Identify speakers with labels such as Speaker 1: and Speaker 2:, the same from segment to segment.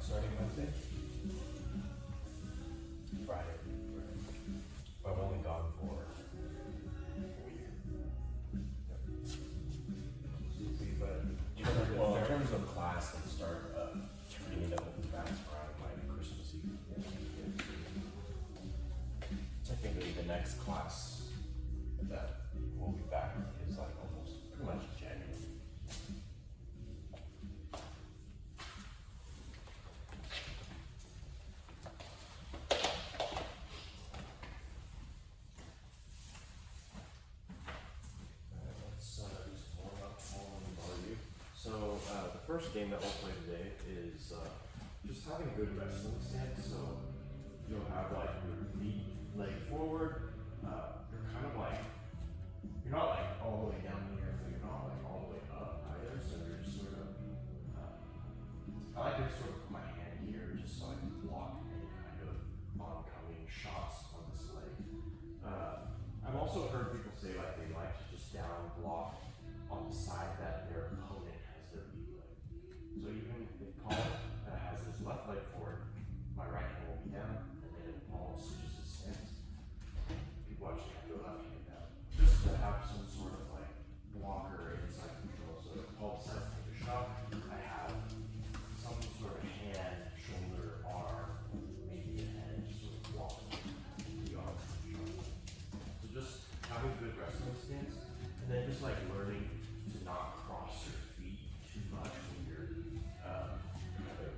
Speaker 1: starting Wednesday? Friday. But I've only gone for a week. Yep. But in terms of class, they start turning it up fast around like Christmas Eve. Technically, the next class that we'll be back is like almost pretty much January. So the first game that we'll play today is just having a good wrestling stance. So you'll have like your feet leg forward. You're kind of like, you're not like all the way down here, but you're not like all the way up either. So you're just sort of, I like to sort of put my hand here just so I can block any kind of oncoming shots on this leg. I've also heard people say like they like to just down block on the side that their opponent has their weak leg. So even if Paul has his left leg forward, my right hand will be down, and then if Paul switches his stance, people actually have to go left hand down. Just to have some sort of like blocker inside control. So if Paul decides to take a shot, I have some sort of hand, shoulder, arm, maybe a head, just sort of block the arm from the shot. So just having a good wrestling stance, and then just like learning to not cross your feet too much when you're kind of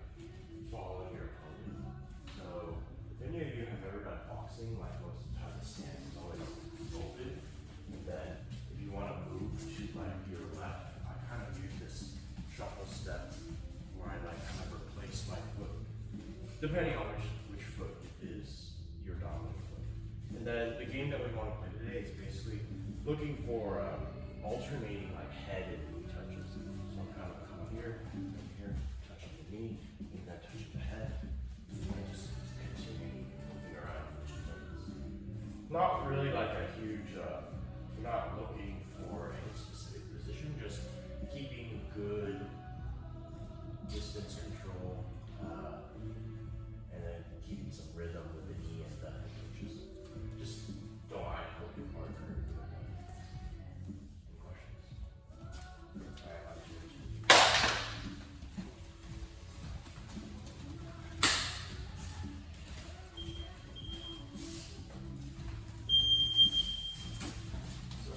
Speaker 1: following your opponent. So if any of you have ever done boxing, like most of the time the stance is always open, and then if you want to move to like your left, I kind of use this shuffle step where I like kind of replace my foot, depending on which foot is your dominant foot. And then the game that we want to play today is basically looking for alternating like head and knee touches. So I'm kind of coming here, touching the knee, and then touching the head, and just continue moving around for 2 minutes. Not really like a huge, we're not looking for any specific position, just keeping good distance control, and then keeping some rhythm with the knee and the head. Just don't eye poke your partner. Any questions? Alright, I'll do it. So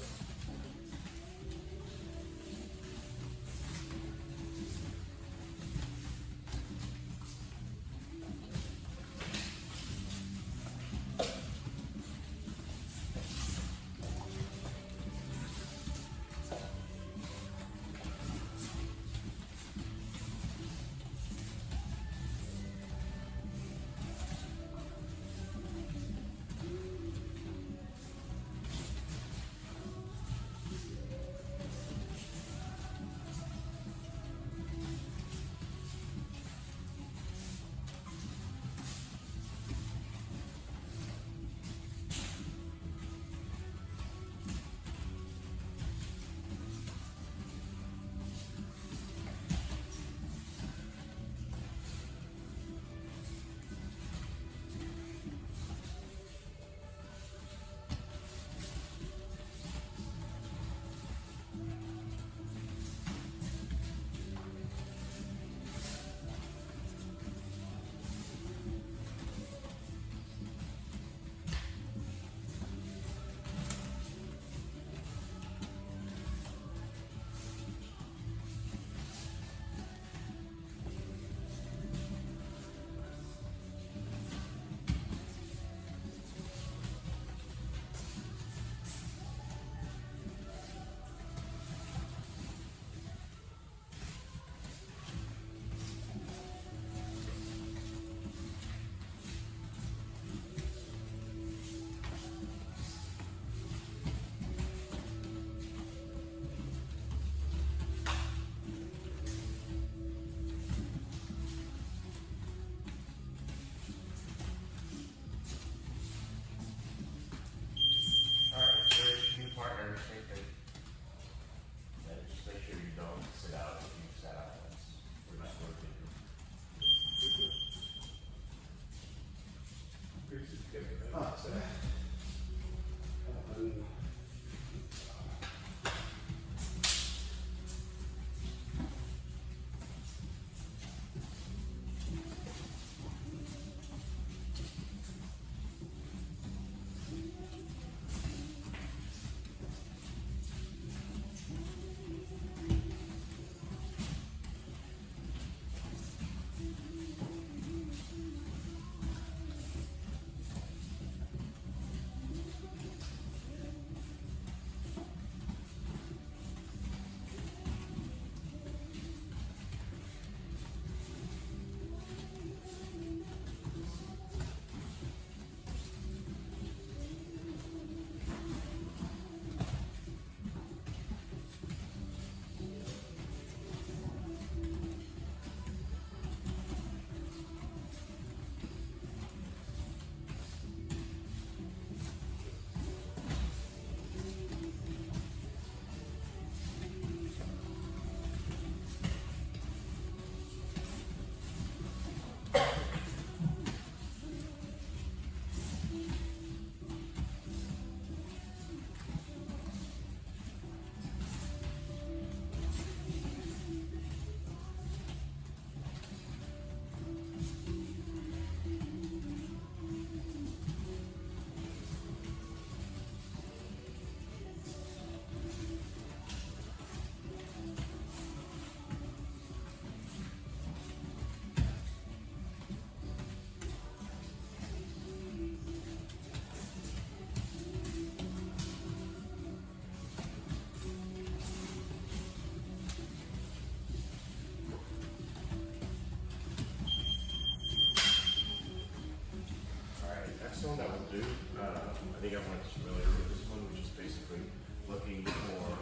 Speaker 1: do. I think everyone's familiar with this one, which is basically looking for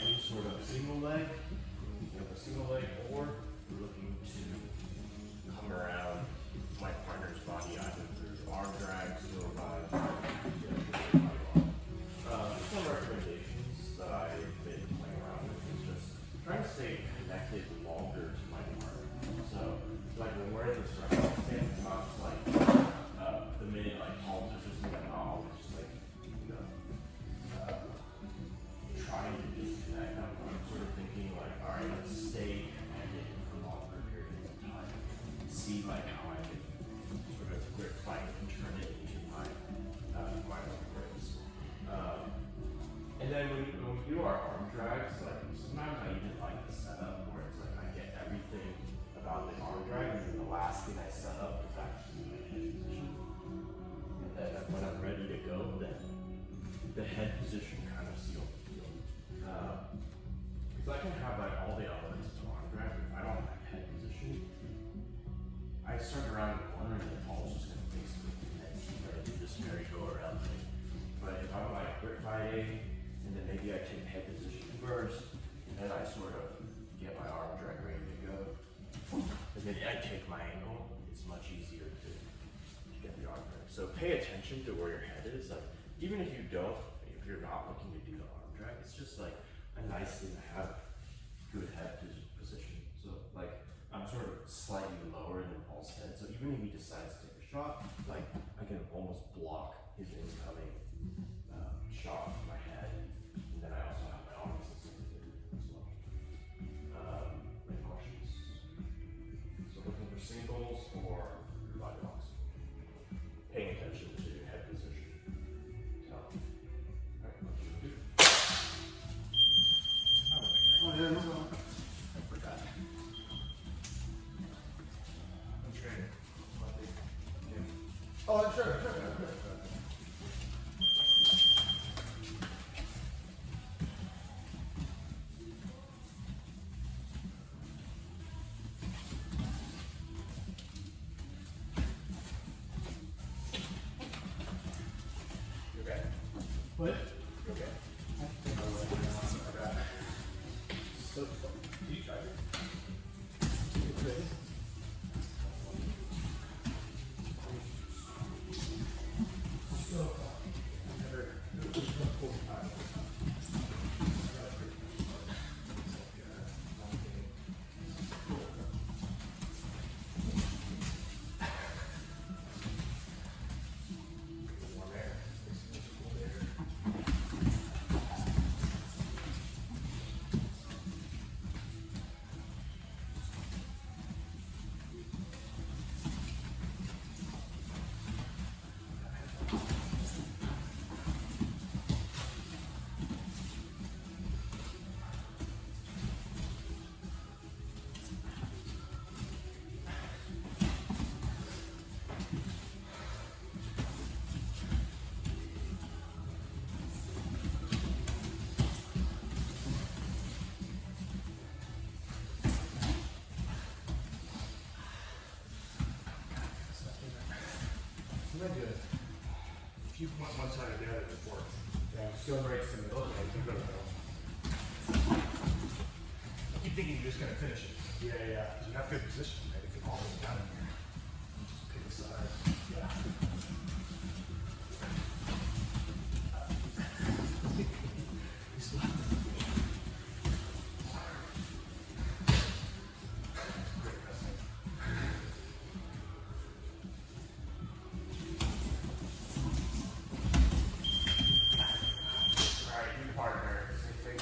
Speaker 1: any sort of single leg, a single leg, or we're looking to come around my partner's body either through arm drags or by some recommendations that I've been playing around with is just trying to stay connected longer to my partner. So, like when we're in this wrestling stance, it's not just like the minute like palms are just like not always just like trying to disconnect. I'm sort of thinking like, all right, let's stay connected for longer periods of time. See like how I can sort of grip fight and turn it into my my own grips. And then when we do our arm drags, like sometimes I even like the setup where it's like I get everything about the arm drag, and then the last thing I set up is actually my head position. And then when I'm ready to go, then the head position kind of seals the deal. Because I can have like all the elements of arm drag, but if I don't have head position, I start around the corner and the ball's just gonna basically do this merry-go around thing. But if I'm like grip fighting, and then maybe I take head position first, and then I sort of get my arm drag ready to go. And then I take my angle, it's much easier to get the arm drag. So pay attention to where your head is. Like, even if you're not looking to do the arm drag, it's just like a nice thing to have good head position. So like, I'm sort of slightly lower than Paul's head, so even if he decides to take a shot, like I can almost block his incoming shot with my head. And then I also have my arms extended as well. Any questions? So looking for singles or body locks. Paying attention to head position. So, alright, what do you do?
Speaker 2: Oh yeah, no problem. I forgot. I'm training. Oh, sure.
Speaker 1: Okay.
Speaker 2: What?
Speaker 1: Okay.
Speaker 2: I forgot.
Speaker 1: So, do you try it?
Speaker 2: Okay. So, I never.
Speaker 1: Warm air.
Speaker 2: What am I doing? If you want one side or the other before.
Speaker 1: Yeah, still breaks the middle.
Speaker 2: Okay, you go to the middle. I keep thinking you're just gonna finish it. Yeah. Because you have good position, right? If it all goes down in here. Just pick a side. Yeah. He's left. Great wrestling.
Speaker 1: Alright, you partner. Same thing.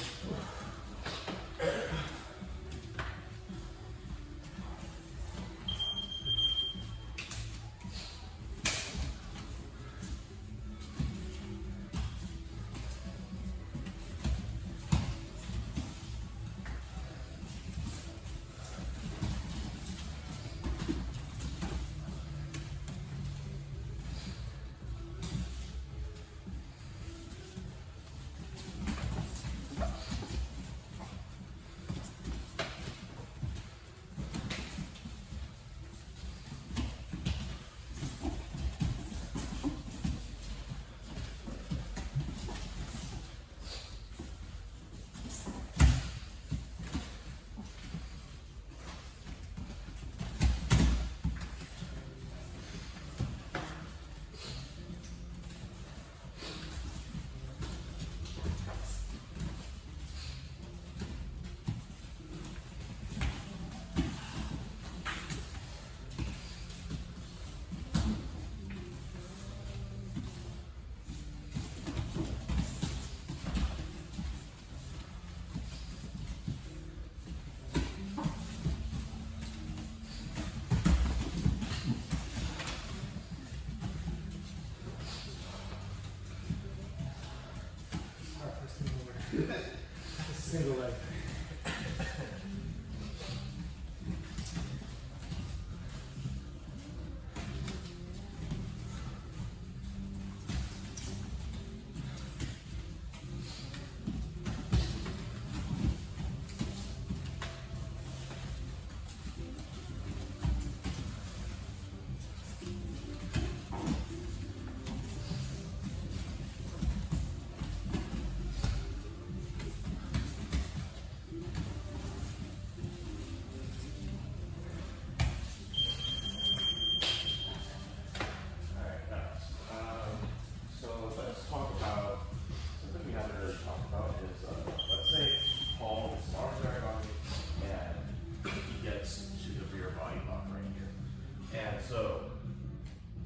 Speaker 1: so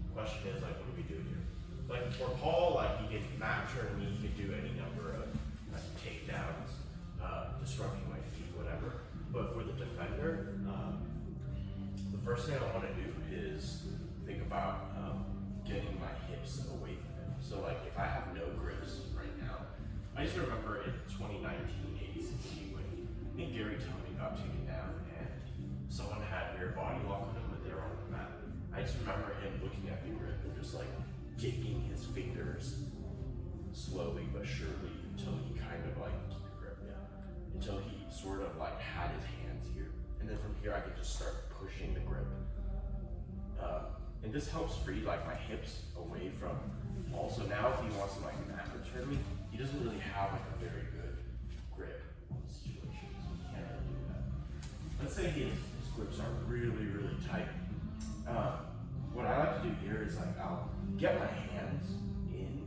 Speaker 1: the question is like, what do we do here? Like for Paul, like he can map turn me, he can do any number of takedowns, disrupting my feet, whatever. But for the defender, the first thing I want to do is think about getting my hips away from him. So like if I have no grips right now, I just remember in 2019 ADCC when I think Gary Tony got taken down and someone had weird body lock on him, but they were on the mat. I just remember him looking at the grip and just like digging his fingers slowly but surely until he kind of like until he sort of like had his hands here. And then from here I could just start pushing the grip. And this helps free like my hips away from also now if he wants to like mat return me, he doesn't really have like a very good grip on the situation, so he can't really do that. Let's say his grips are really, really tight. What I like to do here is like I'll get my hands in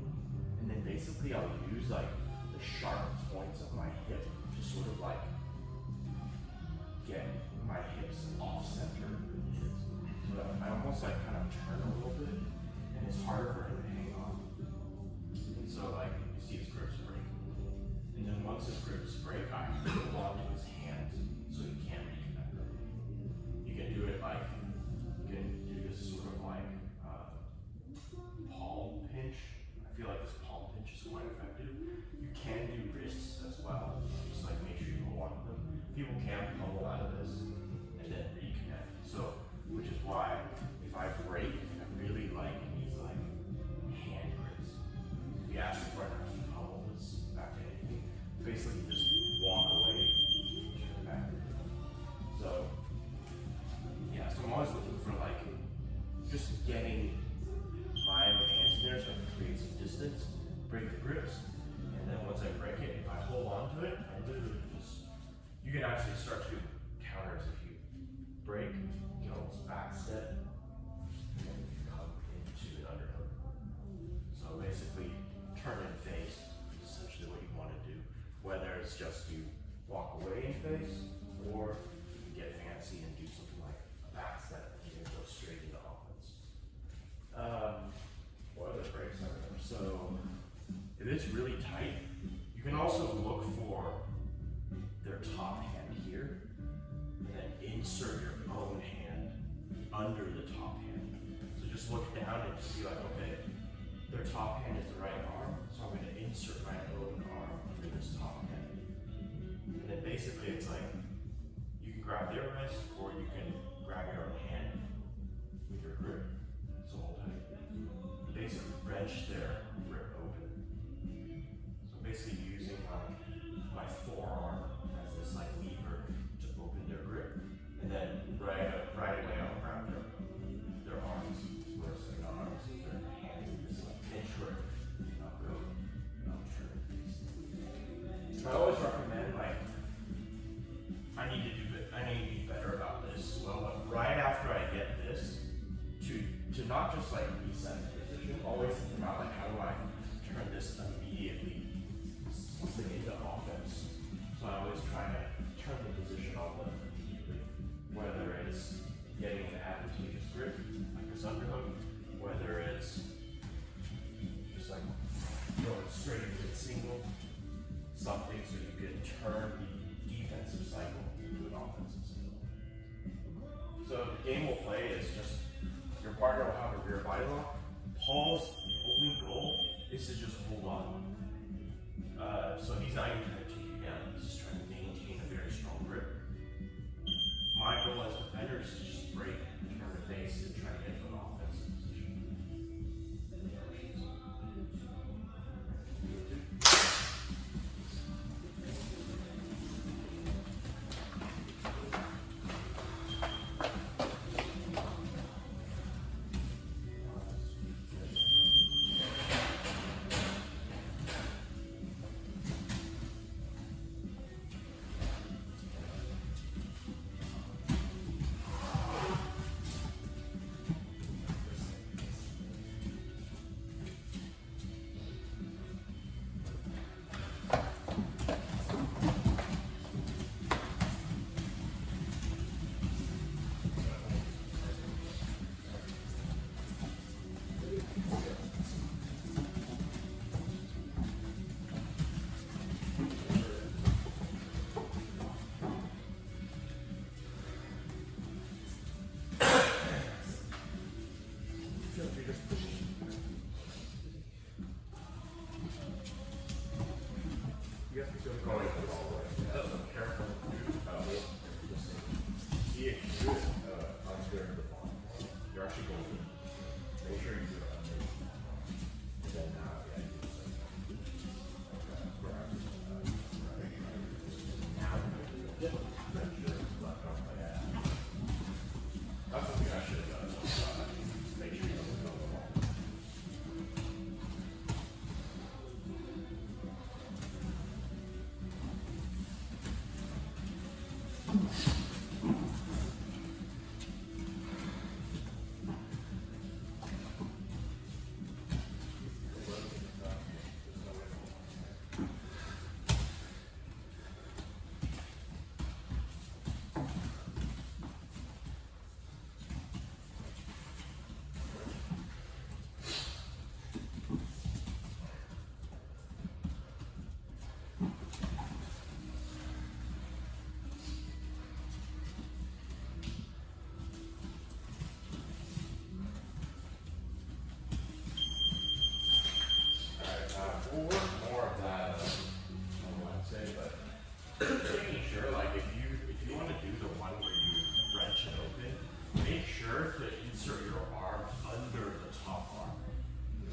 Speaker 1: and then basically I'll use like the sharp points of my hip to sort of like get my hips off center with his. So that I almost like kind of turn a little bit and it's harder for him to hang on. And so like you see his grips break. And then once his grips break, I hold on to his hands so he can't reconnect them. You can do it like, you can do this sort of like palm pinch. I feel like this palm pinch is quite effective. You can do wrists as well. Just like make sure you hold on to them. People can pummel out of this and then reconnect. So, which is why if I break, I really like these like hand grips. We ask your partner to pummel this back to anything. Basically, just walk away, turn back. So, yeah. So I'm always looking for like just getting my own hands in there so I can create some distance, break the grips, and then once I break it, if I hold on to it, I literally just, you can actually start to counter if you break, you can almost back step, and then come into an underhook. So basically, turn and face is essentially what you want to do. Whether it's just you walk away and face, or you get fancy and do something like a back step and you go straight into offense. What other breaks are there? So, if it's really tight, you can also look for their top hand here, and then insert your own hand under the top hand. So just look down and just be like, okay, their top hand is the right arm, so I'm going to insert my own arm under this top hand. And then basically it's like, you can grab their wrist, or you can grab your own hand with your grip. So hold tight. Basically wrench their grip open. So basically using my forearm as this like lever to open their grip, and then right away I'll grab their arms, or sorry, not arms, their hands, and just like pinch grip, and I'll go, and I'll turn and face. I always recommend like I need to be better about this. Well, right after I get this, to not just like reset the position, always think about like how do I turn this immediately something into offense. So I always try to turn the position on them immediately, whether it's getting an advantageous grip like this underhook, whether it's just like going straight into a single, something so you can turn the defensive cycle into an offensive cycle. So the game we'll play is just your partner will have a rear body lock. Paul's only goal is to just hold on. So he's not even trying to take you down. He's just trying to maintain a very strong grip. My goal as a defender is to just break, turn the face, and try to get to an offensive position.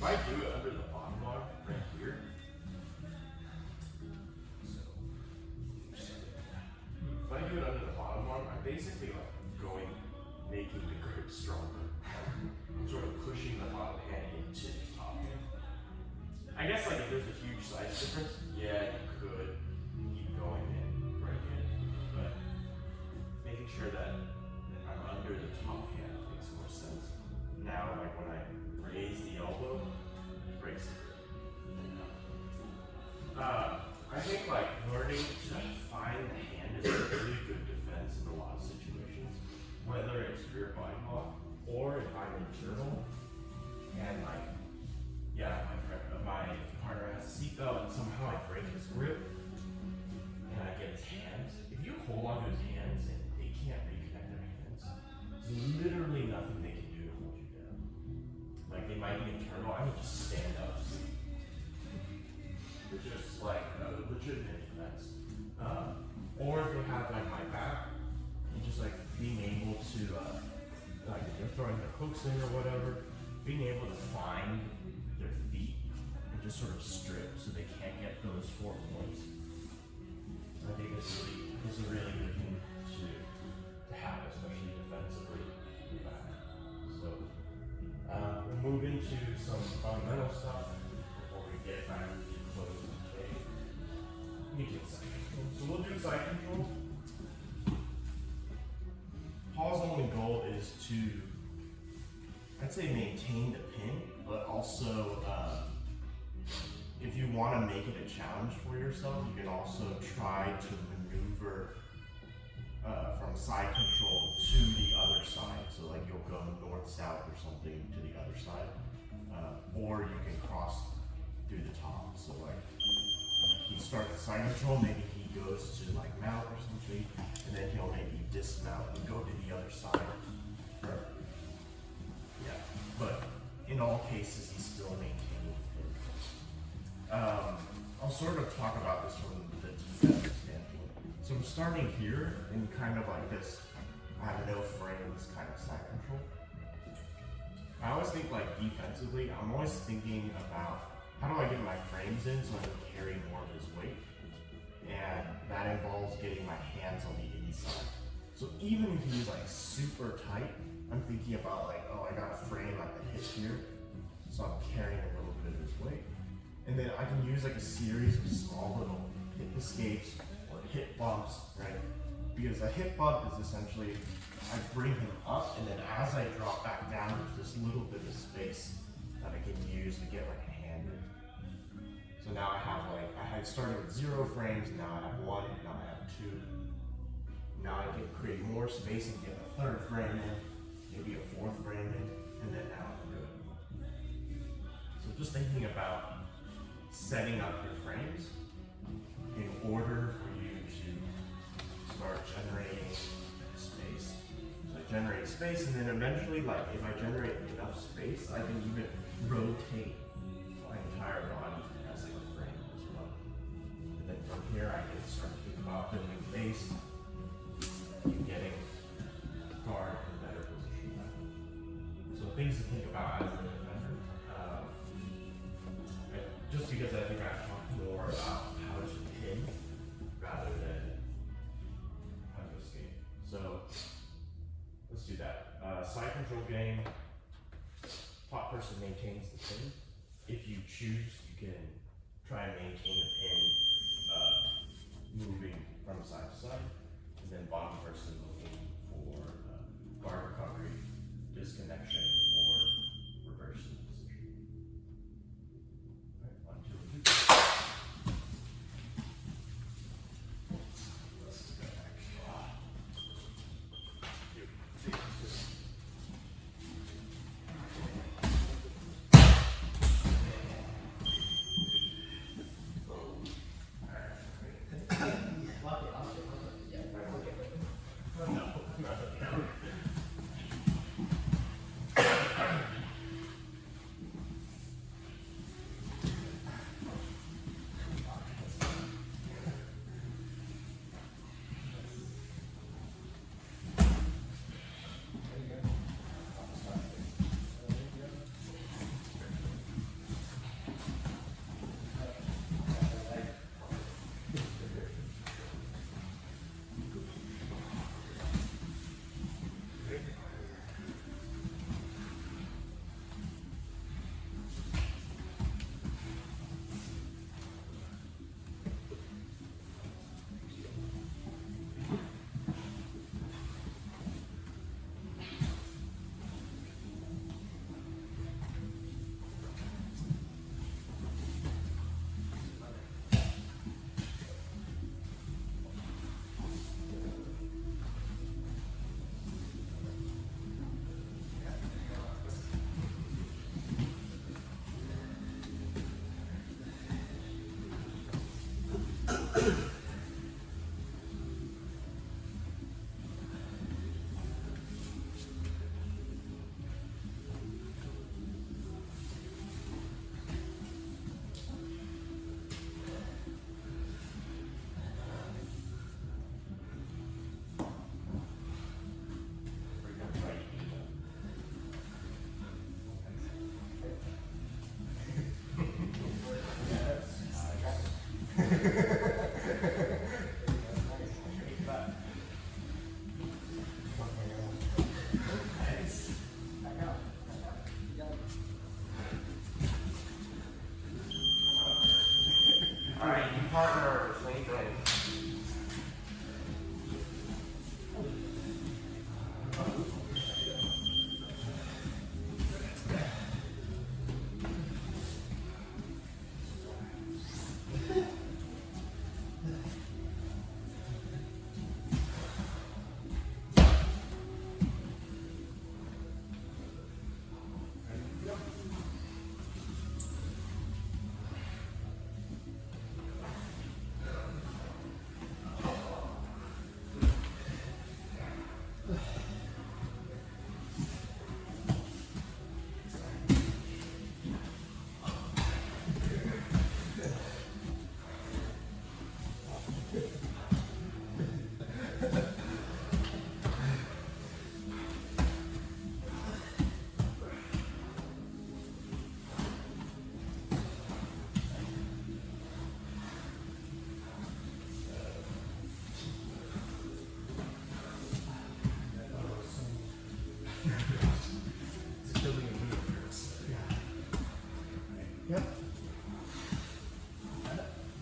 Speaker 1: if I do it under the bottom bar right here, so if I do it under the bottom bar, I'm basically like making the grip stronger. I'm sort of pushing the bottom hand into the top hand. I guess like if there's a huge size difference, yeah, you could keep going in right hand, but making sure that I'm under the top hand makes more sense. Now, like when I raise the elbow, it breaks the grip. I think like learning to find the hand is a really good defense in a lot of situations, whether it's rear body block or if I'm internal and like, yeah, my partner has a seatbelt and somehow I break his grip and I get his hands. If you hold on to his hands and they can't reconnect their hands, there's literally nothing they can do to hold you down. Like they might be internal, I can just stand up. Which is like a legitimate defense. Or if they have like my back, and just like being able to, like if they're throwing their hooks in or whatever, being able to find their feet and just sort of strip so they can't get those 4 points. I think it's a really good thing to have, especially defensively. So we'll move into some fundamental stuff before we get back to close the game. We do side control. So we'll do side control. Paul's only goal is to, I'd say, maintain the pin, but also if you want to make it a challenge for yourself, you can also try to maneuver from side control to the other side. So like you'll go north-south or something to the other side, or you can cross through the top. So like he starts the side control, maybe he goes to like mount or something, and then he'll maybe dismount and go to the other side. Yeah, but in all cases, he's still maintaining the pin. I'll sort of talk about this from the defensive standpoint. So I'm starting here in kind of like this, I have no frames kind of side control. I always think like defensively, I'm always thinking about how do I get my frames in so I can carry more of his weight? And that involves getting my hands on the inside. So even if he's like super tight, I'm thinking about like, oh, I got a frame at the hip here, so I'm carrying a little bit of his weight. And then I can use like a series of small little hip escapes or hip bumps, right? Because a hip bump is essentially, I bring him up, and then as I drop back down, there's this little bit of space that I can use to get like a hand in. So now I have like, I had started with 0 frames, now I have 1, now I have 2. Now I can create more space and get a 3rd frame in, maybe a 4th frame in, and then now I'm good. So just thinking about setting up your frames in order for you to start generating space. So I generate space, and then eventually, like if I generate enough space, I can even rotate my entire body as like a frame as well. And then from here, I can start to think about building base, getting guard in a better position. So things to think about as a defender. Just because I think I've talked more about how to pin rather than how to escape. So let's do that. Side control game, top person maintains the pin. If you choose, you can try and maintain the pin moving from side to side. And then bottom person looking for guard recovery, disconnection, or reversing the position. All right, 1, 2, 3. Let's go back. We're gonna try to eat them. Alright, you partner, same thing.
Speaker 2: Yep.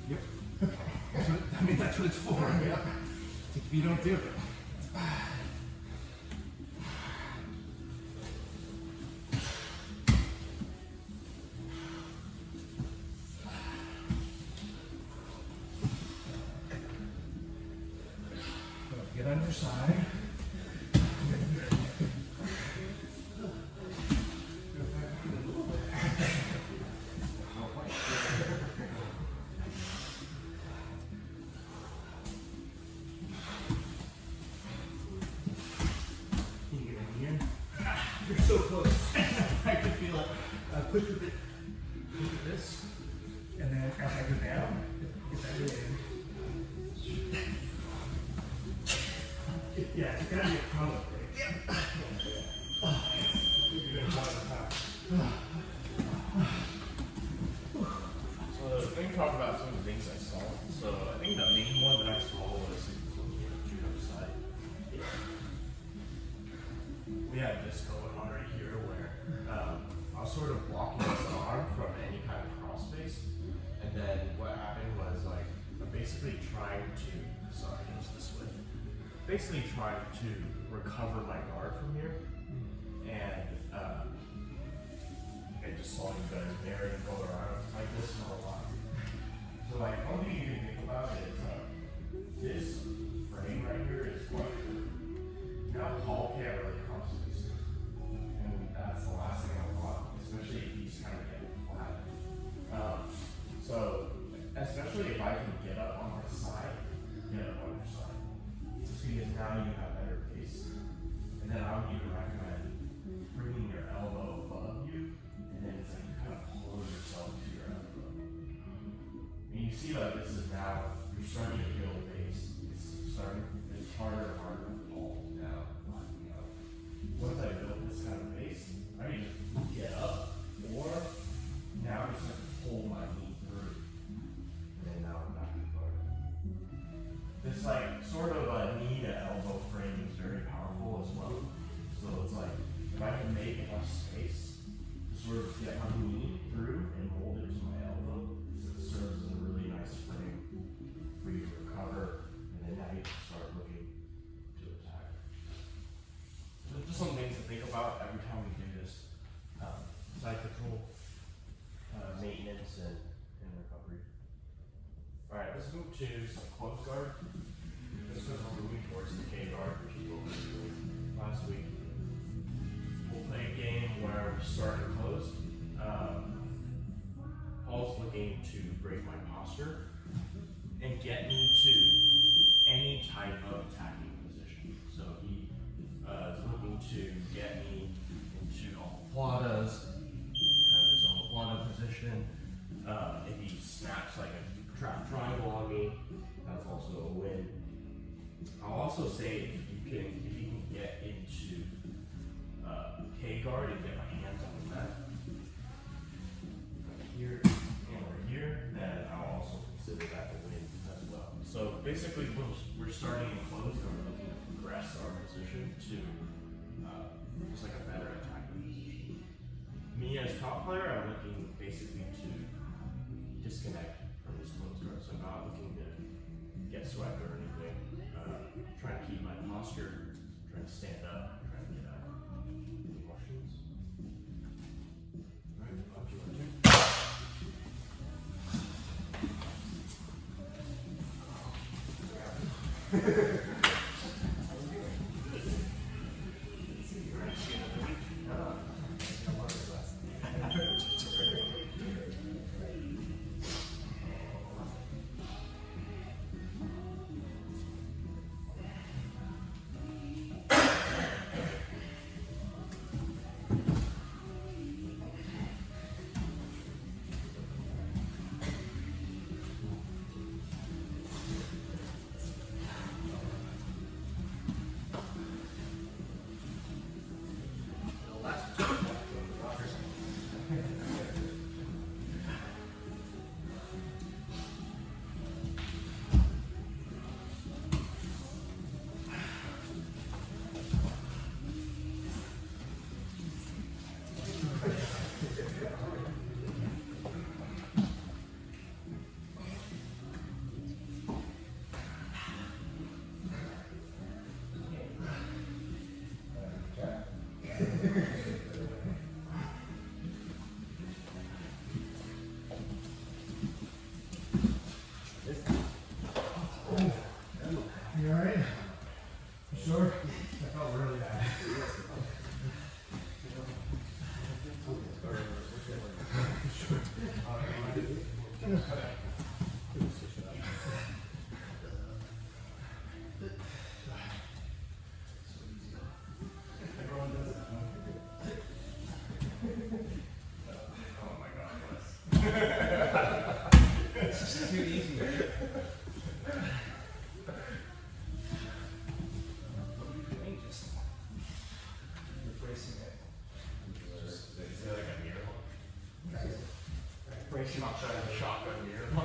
Speaker 2: Yep. I mean, that's what it's for. Yeah. If you don't do it. Get on your side. You're so close. I can feel it. Push with it. Look at this. And then as I go down, get that in. Yeah, it's gotta be a problem. Yeah. You're gonna fall apart.
Speaker 1: So the thing talk about some of the things I saw. So I think the main one that I saw was shoot upside. Yeah. We had this going on right here where I was sort of blocking his arm from any kind of cross face. And then what happened was like I'm basically trying to basically trying to recover my guard from here. And I just saw you guys there and go around like this for a while. So like one thing you can think about is this frame right here is what Paul can't really cross this. And that's the last thing I want, especially if he's kind of getting flat. So especially if I can get up on my side, get up on your side. Just because now you have better pace. And then I would even recommend bringing your elbow above you, and then it's like you kind of pull yourself to your elbow. And you see like this is now, you're starting to build pace. It's harder and harder to pull down. Once I build this kind of pace, I can just get up, or now I just have to pull my knee through. And then now I'm back to the guard. This like sort of a knee to elbow frame is very powerful as well. So it's like if I can make enough space to sort of get my knee through and hold it to my elbow, it serves as a really nice frame for you to recover, and then now you can start looking to attack. So just some things to think about every time we do this side control, maintenance, and recovery. Alright, let's move to some close guard. This is we're moving towards the K guard, which is what we were doing last week. We'll play a game where we start and close. Paul's looking to break my posture, and get me to any type of attacking position. So he is looking to get me into omoplatas, kind of his omoplata position. If he snaps like a trap triangle on me, that's also a win. I'll also say if you can get into K guard and get my hands on the mat here and over here, then I'll also consider that a win as well. So basically, we're starting in close and we're looking to progress our position to just like a better attacking position. Me as top player, I'm looking basically to disconnect from this close guard. So I'm not looking to get swept or anything. Trying to keep my posture, trying to stand up, trying to get out. Any questions? All right, up to you.
Speaker 2: You alright? You sure? That felt really bad. Everyone does it. Oh my God, Wes. It's just too easy. Breaking up the shotgun mirror. I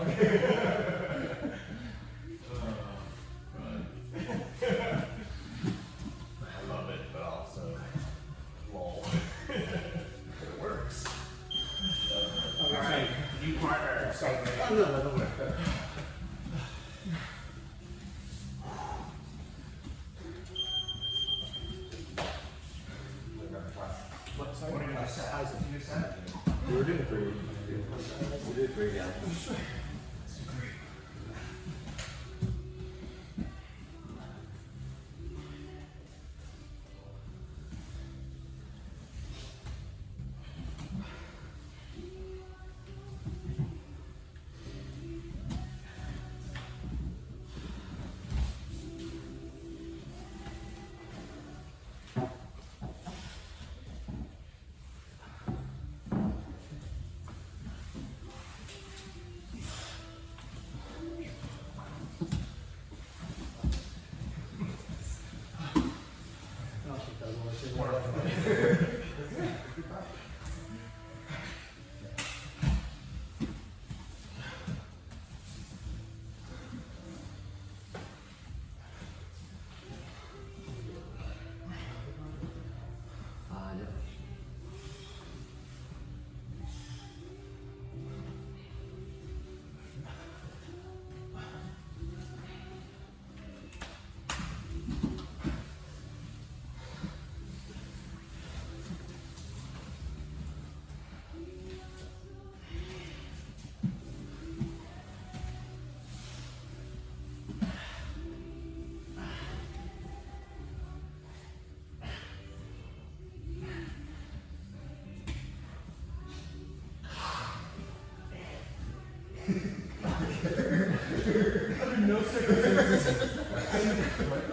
Speaker 2: love it, but also lol. It works. Alright, new partner. What did you say?
Speaker 3: We were doing pretty. We did pretty good.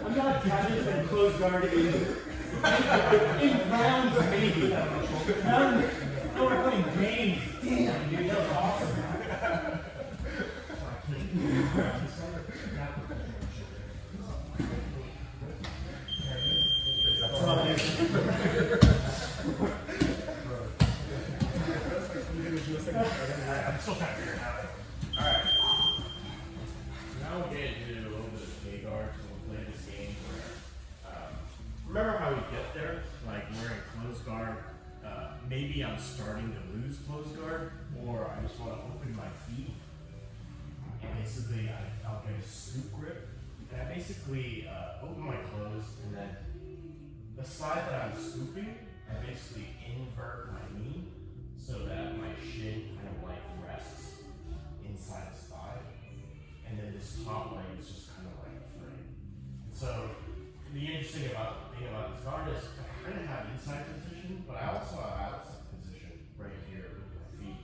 Speaker 4: I'm not counting the closed guard in rounds, maybe. No, we're playing games. Damn, dude, that was awesome.
Speaker 2: I'm still trying to figure it out.
Speaker 1: Alright. Now we'll get into a little bit of K-guard, so we'll play this game where, remember how we get there? Like wearing closed guard, maybe I'm starting to lose closed guard, or I just want to open my feet. And basically I'll get a scoop grip, and I basically open my clothes, and then the side that I'm scooping, I basically invert my knee so that my shin kind of like rests inside his thigh, and then this top leg is just kind of like a frame. And so the interesting thing about this guard is I kind of have inside position, but I also have outside position right here with my feet.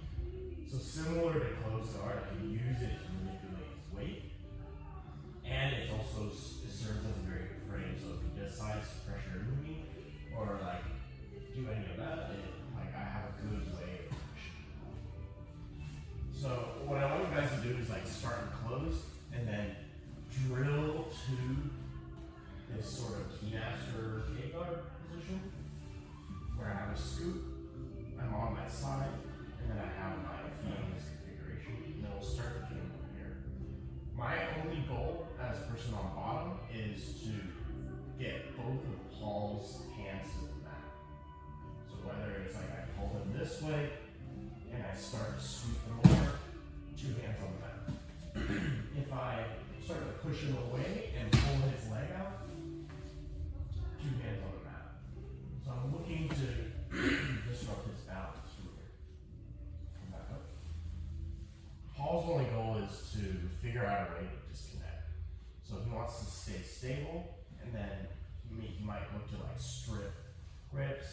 Speaker 1: So similar to closed guard, I can use it to manipulate his weight, and it also serves as a very good frame. So if he decides to pressure me or like do any of that, like I have a good way of pushing. So what I want you guys to do is like start and close, and then drill to this sort of keymaster K-guard position, where I have a scoop, I'm on my side, and then I have my feet in this configuration, and then we'll start the game from here. My only goal as a person on bottom is to get both of Paul's hands to the mat. So whether it's like I pull him this way, and I start to sweep him over, 2 hands on the mat. If I start to push him away and pull his leg out, 2 hands on the mat. So I'm looking to disrupt his balance from here. Come back up. Paul's only goal is to figure out a way to disconnect. So he wants to stay stable, and then he might look to like strip grips,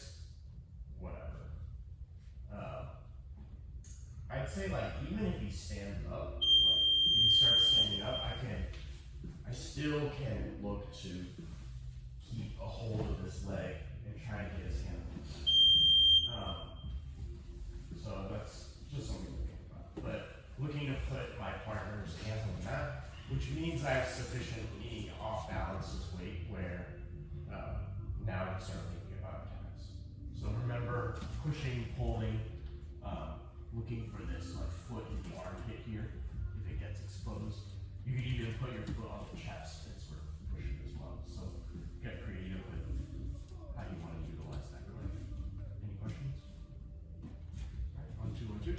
Speaker 1: whatever. I'd say like even if he stands up, like if he starts standing up, I still can look to keep a hold of this leg and try and get his hand on the mat. So that's just something to think about. But looking to put my partner's hands on the mat, which means I have sufficiently off balance his weight where now I can start thinking about attacks. So remember pushing, pulling, looking for this like foot in the armpit here if it gets exposed. You could even put your foot on the chest and sort of push it as well. So get creative with how you want to utilize that guard. Any questions? All right, 1, 2, 1, 2.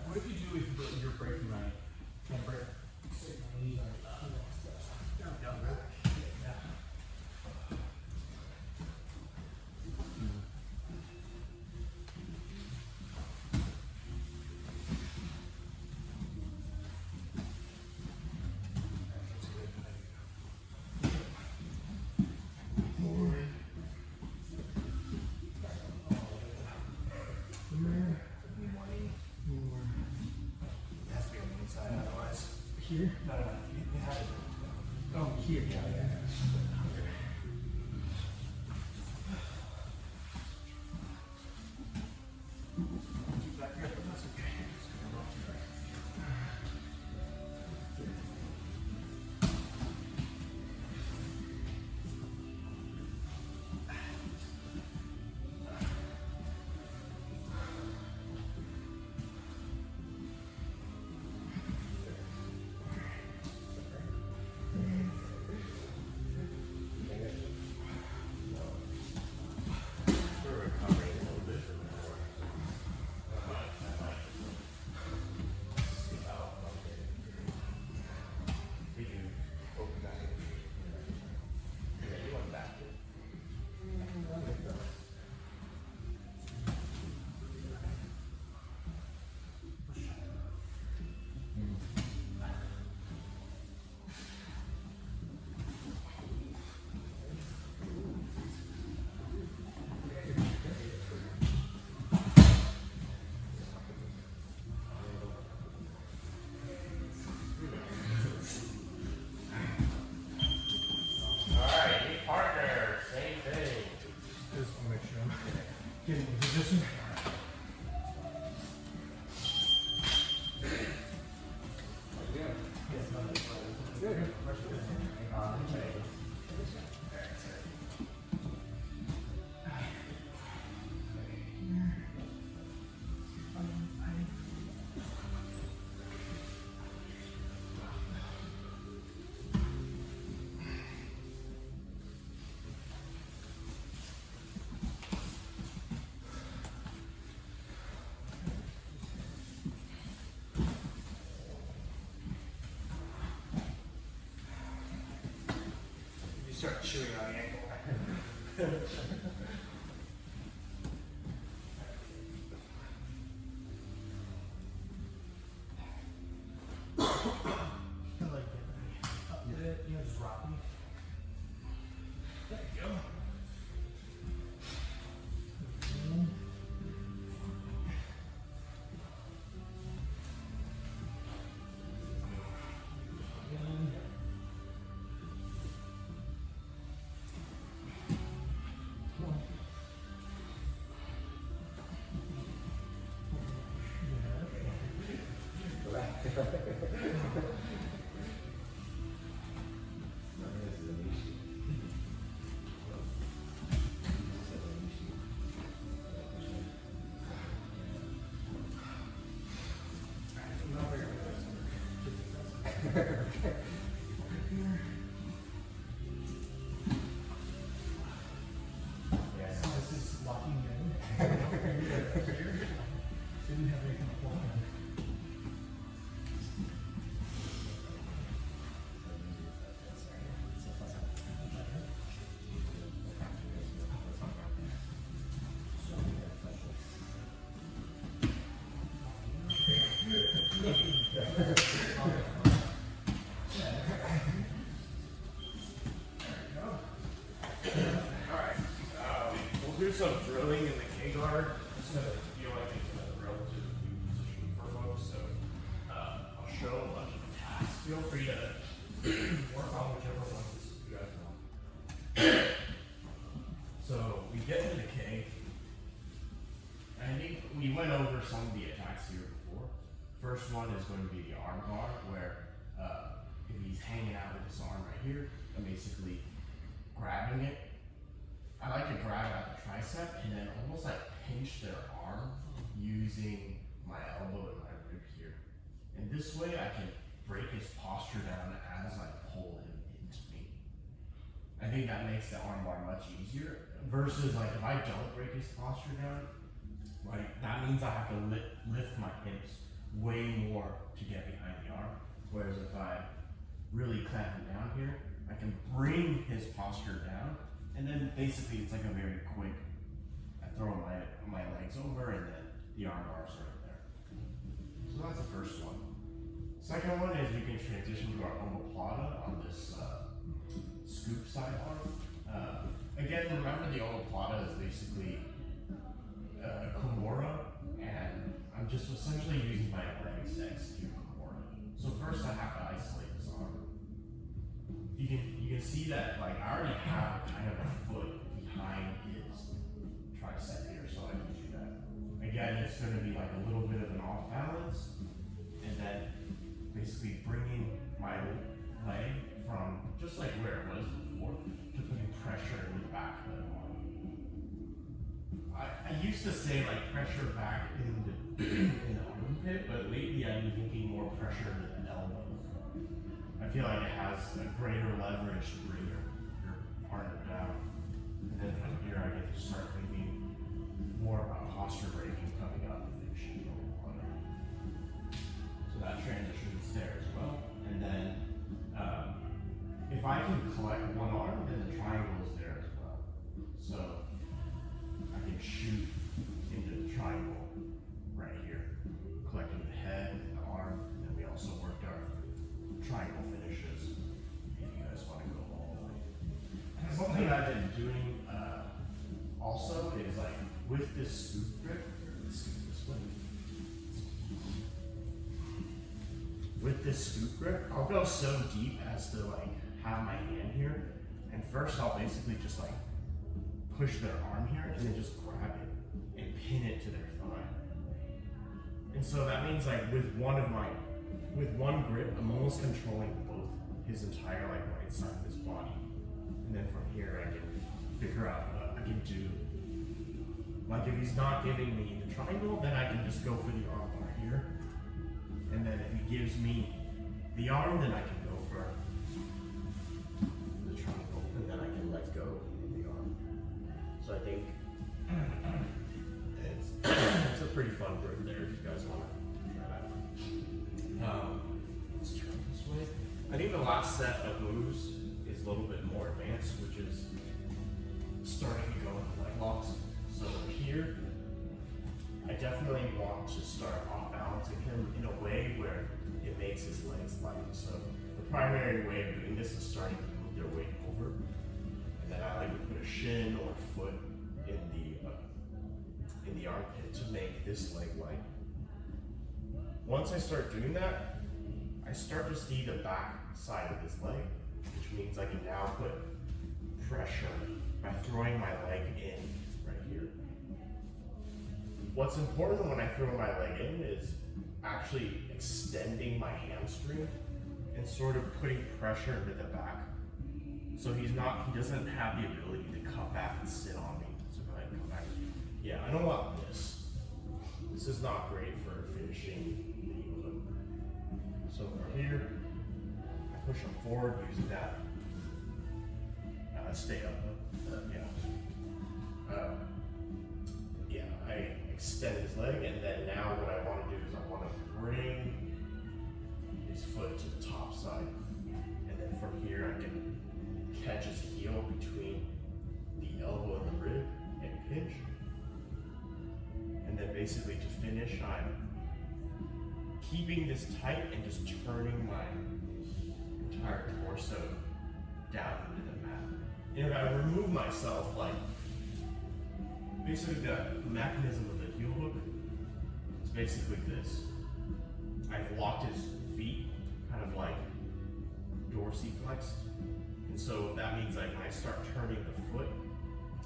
Speaker 4: What if you do if you're breaking my break?
Speaker 2: It has to be on the inside, otherwise.
Speaker 4: Here?
Speaker 2: No, you have it.
Speaker 4: Oh, here. Yeah.
Speaker 2: Keep that grip, but that's okay. It's gonna rock you back.
Speaker 3: Good.
Speaker 2: You start chewing on the ankle. Just rock me. There you go.
Speaker 4: Yes, this is locking in. Didn't have anything planned.
Speaker 1: Alright, we'll do some drilling in the K-guard. It's gonna feel like it's a relatively new position for folks, so I'll show a bunch of tasks. Feel free to work on whichever ones you guys want. So we get to the K, and I think we went over some of the attacks here before. First one is going to be the arm bar, where if he's hanging out with his arm right here, I'm basically grabbing it. I like to grab at the tricep and then almost like pinch their arm using my elbow and my rib here. And this way I can break his posture down as I pull him into me. I think that makes the arm bar much easier versus like if I don't break his posture down, like that means I have to lift my hips way more to get behind the arm. Whereas if I really clamp him down here, I can bring his posture down, and then basically it's like a very quick, I throw my legs over and then the arm bar's right there. So that's the first one. Second one is we can transition to our omoplata on this scoop side arm. Again, remember the omoplata is basically a Kimura, and I'm just essentially using my legs to execute Kimura. So first I have to isolate this arm. You can see that like I already have kind of a foot behind his tricep here, so I can do that. Again, it's going to be like a little bit of an off balance, and then basically bringing my leg from just like where it was before to putting pressure in the back of the arm. I used to say like pressure back in the armpit, but lately I've been thinking more pressure in the elbow. I feel like it has a greater leverage to bring your partner down. And then from here I get to start thinking more about posture breaking coming up and finishing the omoplata. So that transitions there as well. And then if I can collect one arm, then the triangle is there as well. So I can shoot into the triangle right here, collecting the head, the arm, and then we also worked our triangle finishes if you guys want to go all the way. Something I've been doing also is like with this scoop grip, let's scoop this way. With this scoop grip, I'll go so deep as to like have my hand here, and first I'll basically just like push their arm here and then just grab it and pin it to their thigh. And so that means like with one grip, I'm almost controlling both his entire like right side of his body. And then from here I can figure out what I can do. Like if he's not giving me the triangle, then I can just go for the arm bar here. And then if he gives me the arm, then I can go for the triangle, and then I can let go of the arm. So I think it's a pretty fun grip there if you guys want to try that. Let's turn this way. I think the last set of moves is a little bit more advanced, which is starting to go into leg locks. So here, I definitely want to start off balancing him in a way where it makes his legs light. So the primary way of doing this is starting to move their weight over, and then I like to put a shin or a foot in the armpit to make this leg light. Once I start doing that, I start to see the back side of his leg, which means I can now put pressure by throwing my leg in right here. What's important when I throw my leg in is actually extending my hamstring and sort of putting pressure into the back. So he doesn't have the ability to come back and sit on me. So go ahead and come back. Yeah, I don't want this. This is not great for finishing the heel hook. So from here, I push him forward using that. Stay up. I extend his leg, and then now what I want to do is I want to bring his foot to the top side, and then from here I can catch his heel between the elbow and the rib and pinch, and then basically to finish I'm keeping this tight and just turning my entire torso down into the mat. And if I remove myself, like basically the mechanism of the heel hook is basically this. I've locked his feet kind of like dorsiflexed. And so that means like when I start turning the foot,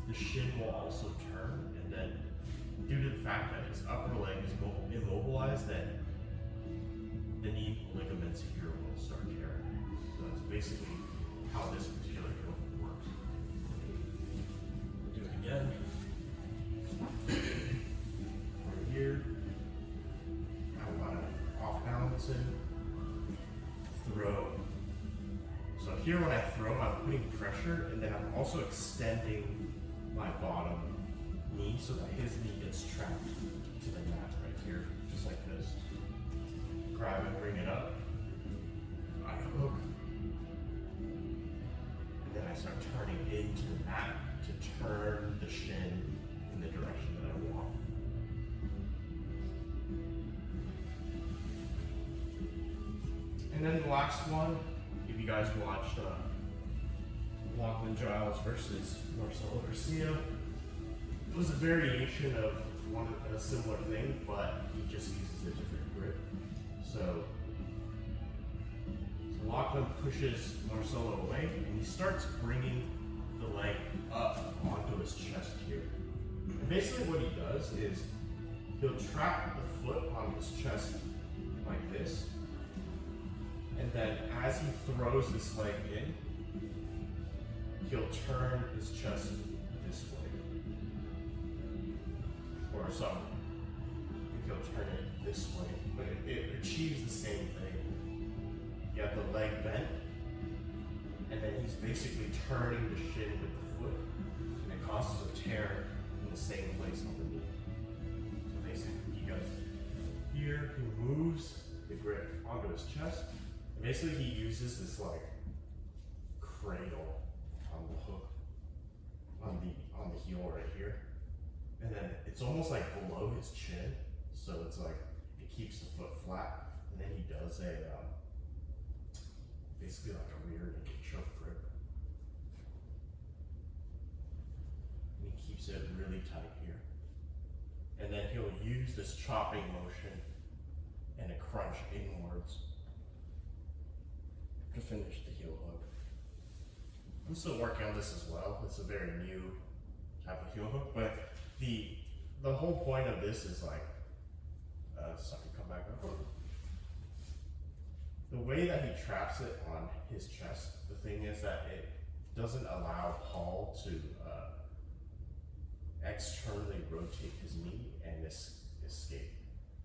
Speaker 1: the shin will also turn, and then due to the fact that his upper leg is immobilized, then the knee ligaments here will start tearing. So that's basically how this particular heel hook works. We'll do it again. Right here, I want to off balance it, throw. So here when I throw, I'm putting pressure, and then I'm also extending my bottom knee so that his knee gets trapped to the mat right here, just like this. Grab and bring it up. I hook. And then I start turning into the mat to turn the shin in the direction that I want. And then the last one, if you guys watched Lachlan Giles versus Marcelo Garcia, it was a variation of a similar thing, but he just uses a different grip. So Lachlan pushes Marcelo away, and he starts bringing the leg up onto his chest here. And basically what he does is he'll trap the foot on his chest like this, and then as he throws this leg in, he'll turn his chest this way. Or sorry, he'll turn it this way, but it achieves the same thing. You have the leg bent, and then he's basically turning the shin with the foot, and it causes a tear in the same place on the knee. So basically, he goes here, he moves the grip onto his chest, and basically he uses this like cradle on the hook, on the heel right here, and then it's almost like below his chin, so it's like it keeps the foot flat, and then he does a basically like a rear naked choke grip. And he keeps it really tight here. And then he'll use this chopping motion and a crunch inwards to finish the heel hook. I'm still working on this as well. It's a very new type of heel hook, but the whole point of this is like, so I can come back up. The way that he traps it on his chest, the thing is that it doesn't allow Paul to externally rotate his knee and escape.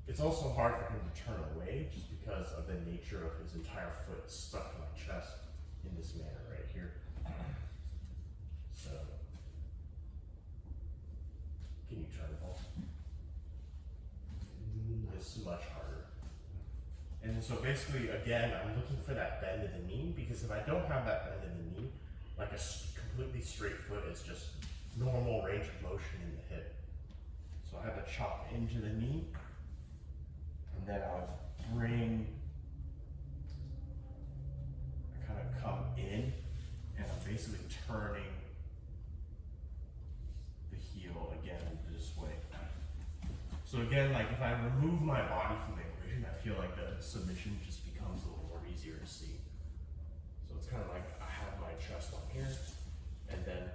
Speaker 1: It's also hard for him to turn away just because of the nature of his entire foot stuck to my chest in this manner right here. So, can you turn, Paul? It's much harder. And so basically, again, I'm looking for that bend in the knee, because if I don't have that bend in the knee, like a completely straight foot is just normal range of motion in the hip. So I have to chop into the knee, and then I would bring, I kind of come in, and I'm basically turning the heel again this way. So again, like if I remove my body from the equation, I feel like the submission just becomes a little more easier to see. So it's kind of like I have my chest on here, and then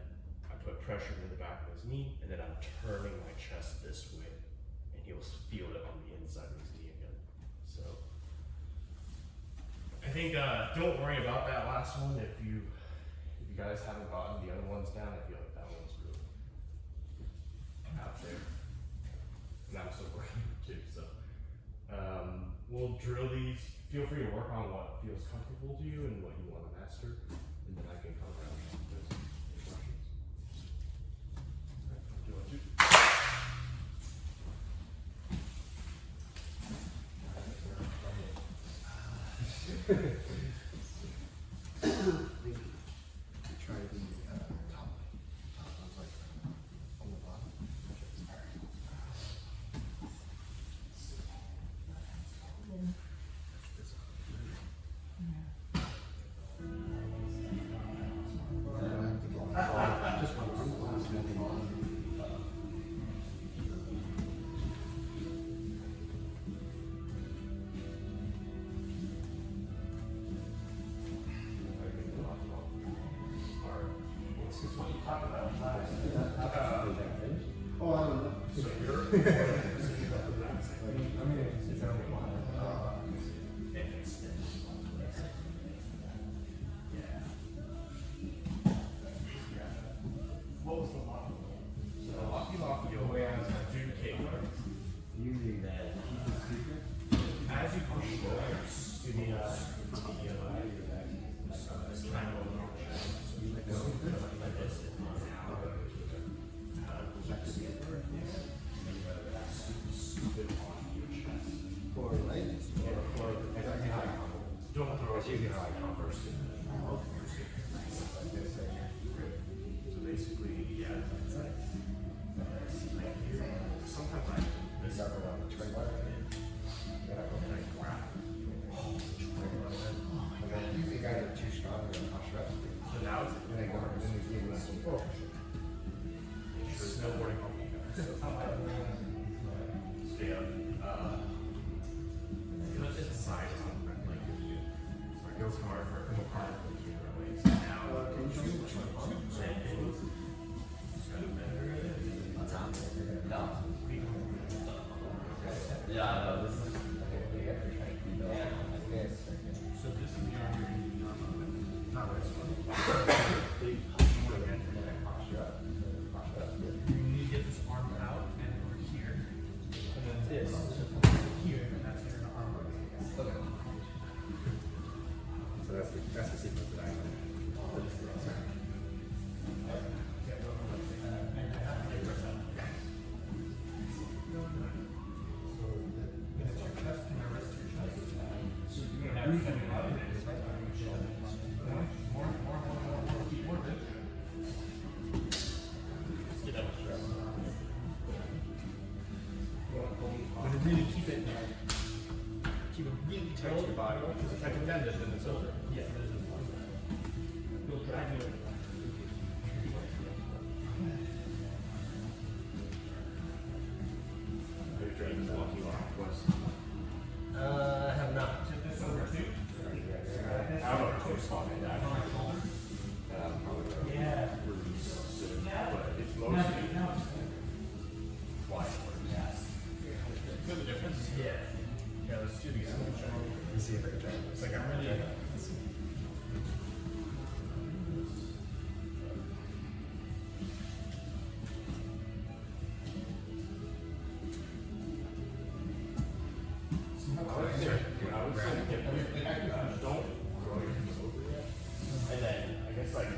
Speaker 1: I put pressure in the back of his knee, and then I'm turning my chest this way, and he'll feel it on the inside of his knee again. So I think don't worry about that last one. If you guys haven't gotten the other ones down, I feel like that one's really out there. And I'm still working too, so we'll drill these. Feel free to work on what feels comfortable to you and what you want to master, and then I can come around with those questions. Do you want to?
Speaker 2: Try the top ones like on the bottom. Just one. Oh, I don't know.
Speaker 1: So you're
Speaker 4: What was the lock?
Speaker 1: So the locky yoga do K-guard.
Speaker 3: Using that secret.
Speaker 1: As you push forward, stimulus to the this kind of like this. Stupid on your chest.
Speaker 2: For right?
Speaker 1: Don't throw it in like Converse. So basically, yeah, it's like here. Sometimes I miss out around the trailer. And I grab.
Speaker 2: You think I are too strong to push up?
Speaker 1: So now it's
Speaker 2: Then I go and then we give us some push.
Speaker 1: snowboarding. Stay up. Because it's a side like it goes hard for a couple hard ways. Now,
Speaker 2: Can you show me which one?
Speaker 3: Yeah, no, this is.
Speaker 1: so this is the arm you're going to be not this one.
Speaker 4: You need to get this arm out and over here. And then this here, and that's your arm.
Speaker 2: So that's the sequence that I know.
Speaker 4: But really keep it really tight to your body. Because if I can bend it, then it's over. Yeah, it'll drag you over.
Speaker 1: I have not.
Speaker 4: Tip this over too.
Speaker 1: I don't know how to spot it. I don't know.
Speaker 4: Yeah.
Speaker 1: But it's mostly wide.
Speaker 4: Feel the difference?
Speaker 1: Yeah.
Speaker 4: Yeah, let's do these.
Speaker 2: me see if I can try this. Like, I'm ready. Let's see.
Speaker 1: Don't grow your feet over yet. And then I guess like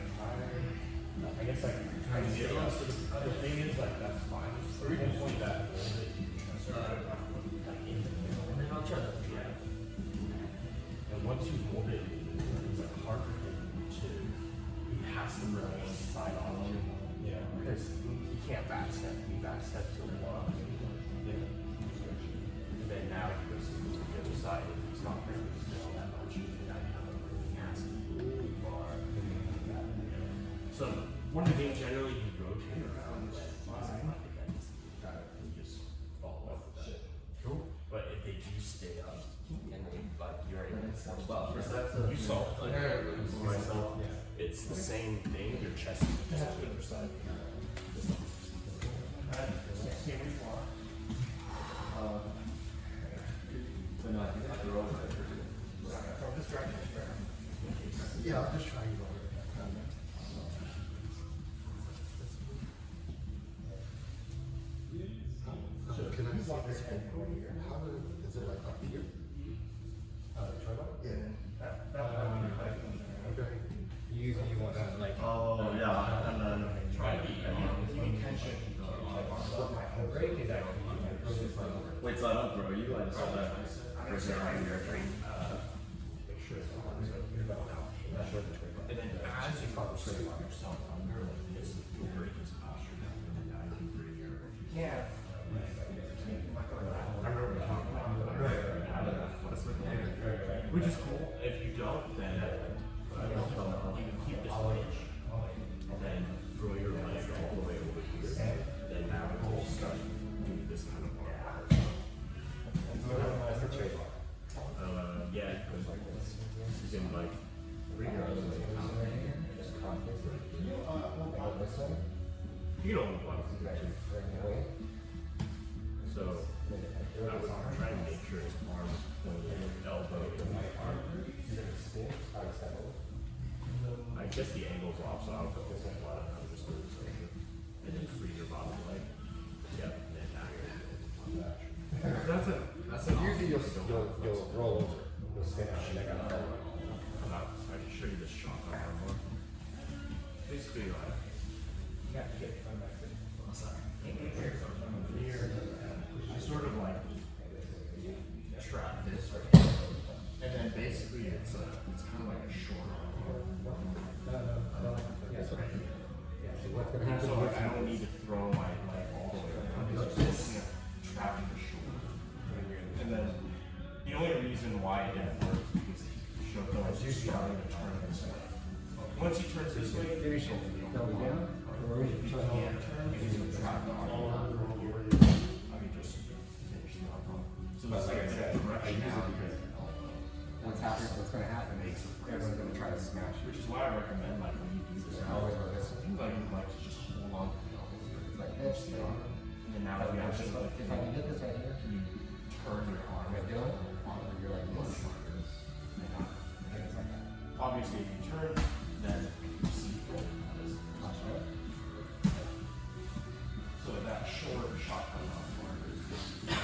Speaker 1: try to get us. The thing is like that's fine. Or you can point that a little bit. Like in the middle. And then I'll try to and once you hold it, it's like hard for him to he has to remain side on you. Yeah. Because he can't backstep. He backsteps to a lot. Yeah. And then now he goes to the other side and he's not really still that much. Now he has to really far. So one of the games generally you rotate around you just fall off with that. Cool. But if they do stay up and they like you're in it well, you saw it like myself. It's the same thing, your chest is just on the other side.
Speaker 2: Yeah, I'll just try you over.
Speaker 5: Can I see this thing over here? How is it like up here? Yeah. Okay.
Speaker 3: You want to like.
Speaker 1: Oh yeah, and then try to
Speaker 3: Break is actually.
Speaker 1: wait till I don't throw you, I just saw that.
Speaker 3: Make sure it's on, so you're about now.
Speaker 1: And then as you concentrate on yourself under like this, you'll break his posture down and then I can bring your
Speaker 3: Yeah.
Speaker 1: I remember talking about which is cool. If you don't, then you can keep this range and then throw your leg all the way over here. Then now it will start doing this kind of arm. Yeah, you could like this. You can like bring your other leg out. You don't want to do that. So I would try and make sure his arm is pointed, elbow to my arm. I guess the angle's off, so I'll go with a lot. I'll just do this over. And then free your bottom leg. Yep, and then now you're that's an
Speaker 5: Usually you'll roll over. You'll stand out.
Speaker 1: I can show you this shot on arm more. Basically,
Speaker 3: Yeah, I'm back there.
Speaker 1: here, I sort of like trap this right here. And then basically it's kind of like a short arm.
Speaker 5: So what's gonna happen?
Speaker 1: So like, I don't need to throw my leg all the way around. It's just trapping the shoulder. And then the only reason why it didn't work is because Shoto is starting to turn this way. Once he turns this way,
Speaker 5: Finish it. Double down. Or
Speaker 1: if he can't turn, he's gonna trap the arm. I mean, just finish the arm. So it's like I said, right now, because
Speaker 5: what's gonna happen is everyone's gonna try to smash it.
Speaker 1: which is why I recommend like when you do this.
Speaker 5: I always go this way.
Speaker 1: Things like you like to just hold on to the elbow.
Speaker 5: It's like this.
Speaker 1: And then now if you actually like
Speaker 5: If I can get this right here,
Speaker 1: you turn your arm
Speaker 5: I'm gonna do it. You're like
Speaker 1: much
Speaker 5: this.
Speaker 1: stronger.
Speaker 5: And it's like that.
Speaker 1: Obviously, if you turn, then you see this.
Speaker 5: Toss it up.
Speaker 1: So that short shot comes off farther is good.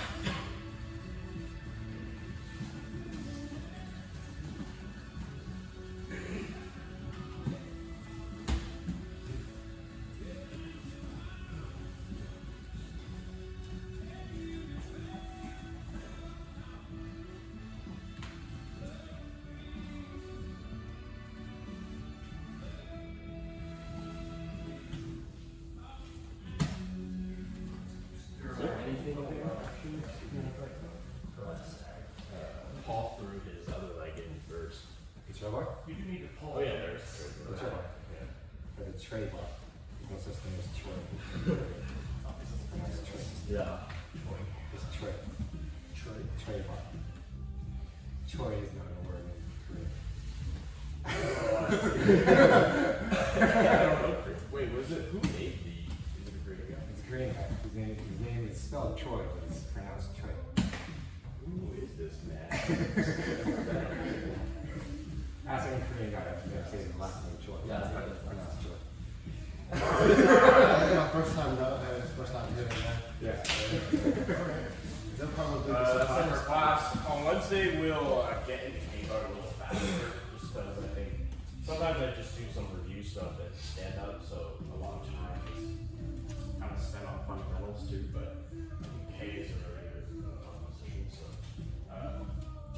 Speaker 1: Is there anything there actually? Paul threw his other leg in first.
Speaker 5: It's your bar?
Speaker 1: You do need to pull. Oh yeah, there's.
Speaker 5: It's your bar. For the tray bar. No such thing as tray. It's tray.
Speaker 1: Yeah.
Speaker 5: It's tray. Tray bar. Troy is not a word in Korean.
Speaker 1: Wait, was it who made the? Is it a Korean guy?
Speaker 5: It's a Korean guy. His name is spelled Troy, but it's pronounced Trey.
Speaker 1: Who is this man?
Speaker 5: Ask any Korean guy, I'm gonna say the last name Choi.
Speaker 3: Yeah, that's
Speaker 5: Pronounced Choi.
Speaker 3: my first time doing that.
Speaker 5: Yeah.
Speaker 3: They'll probably
Speaker 1: That's in our class. On Wednesday, we'll get into cave art a little faster, just because I think sometimes I just do some review stuff that stand out, so a lot of time is kind of spent on fundamentals too, but I think K is a very good composition, so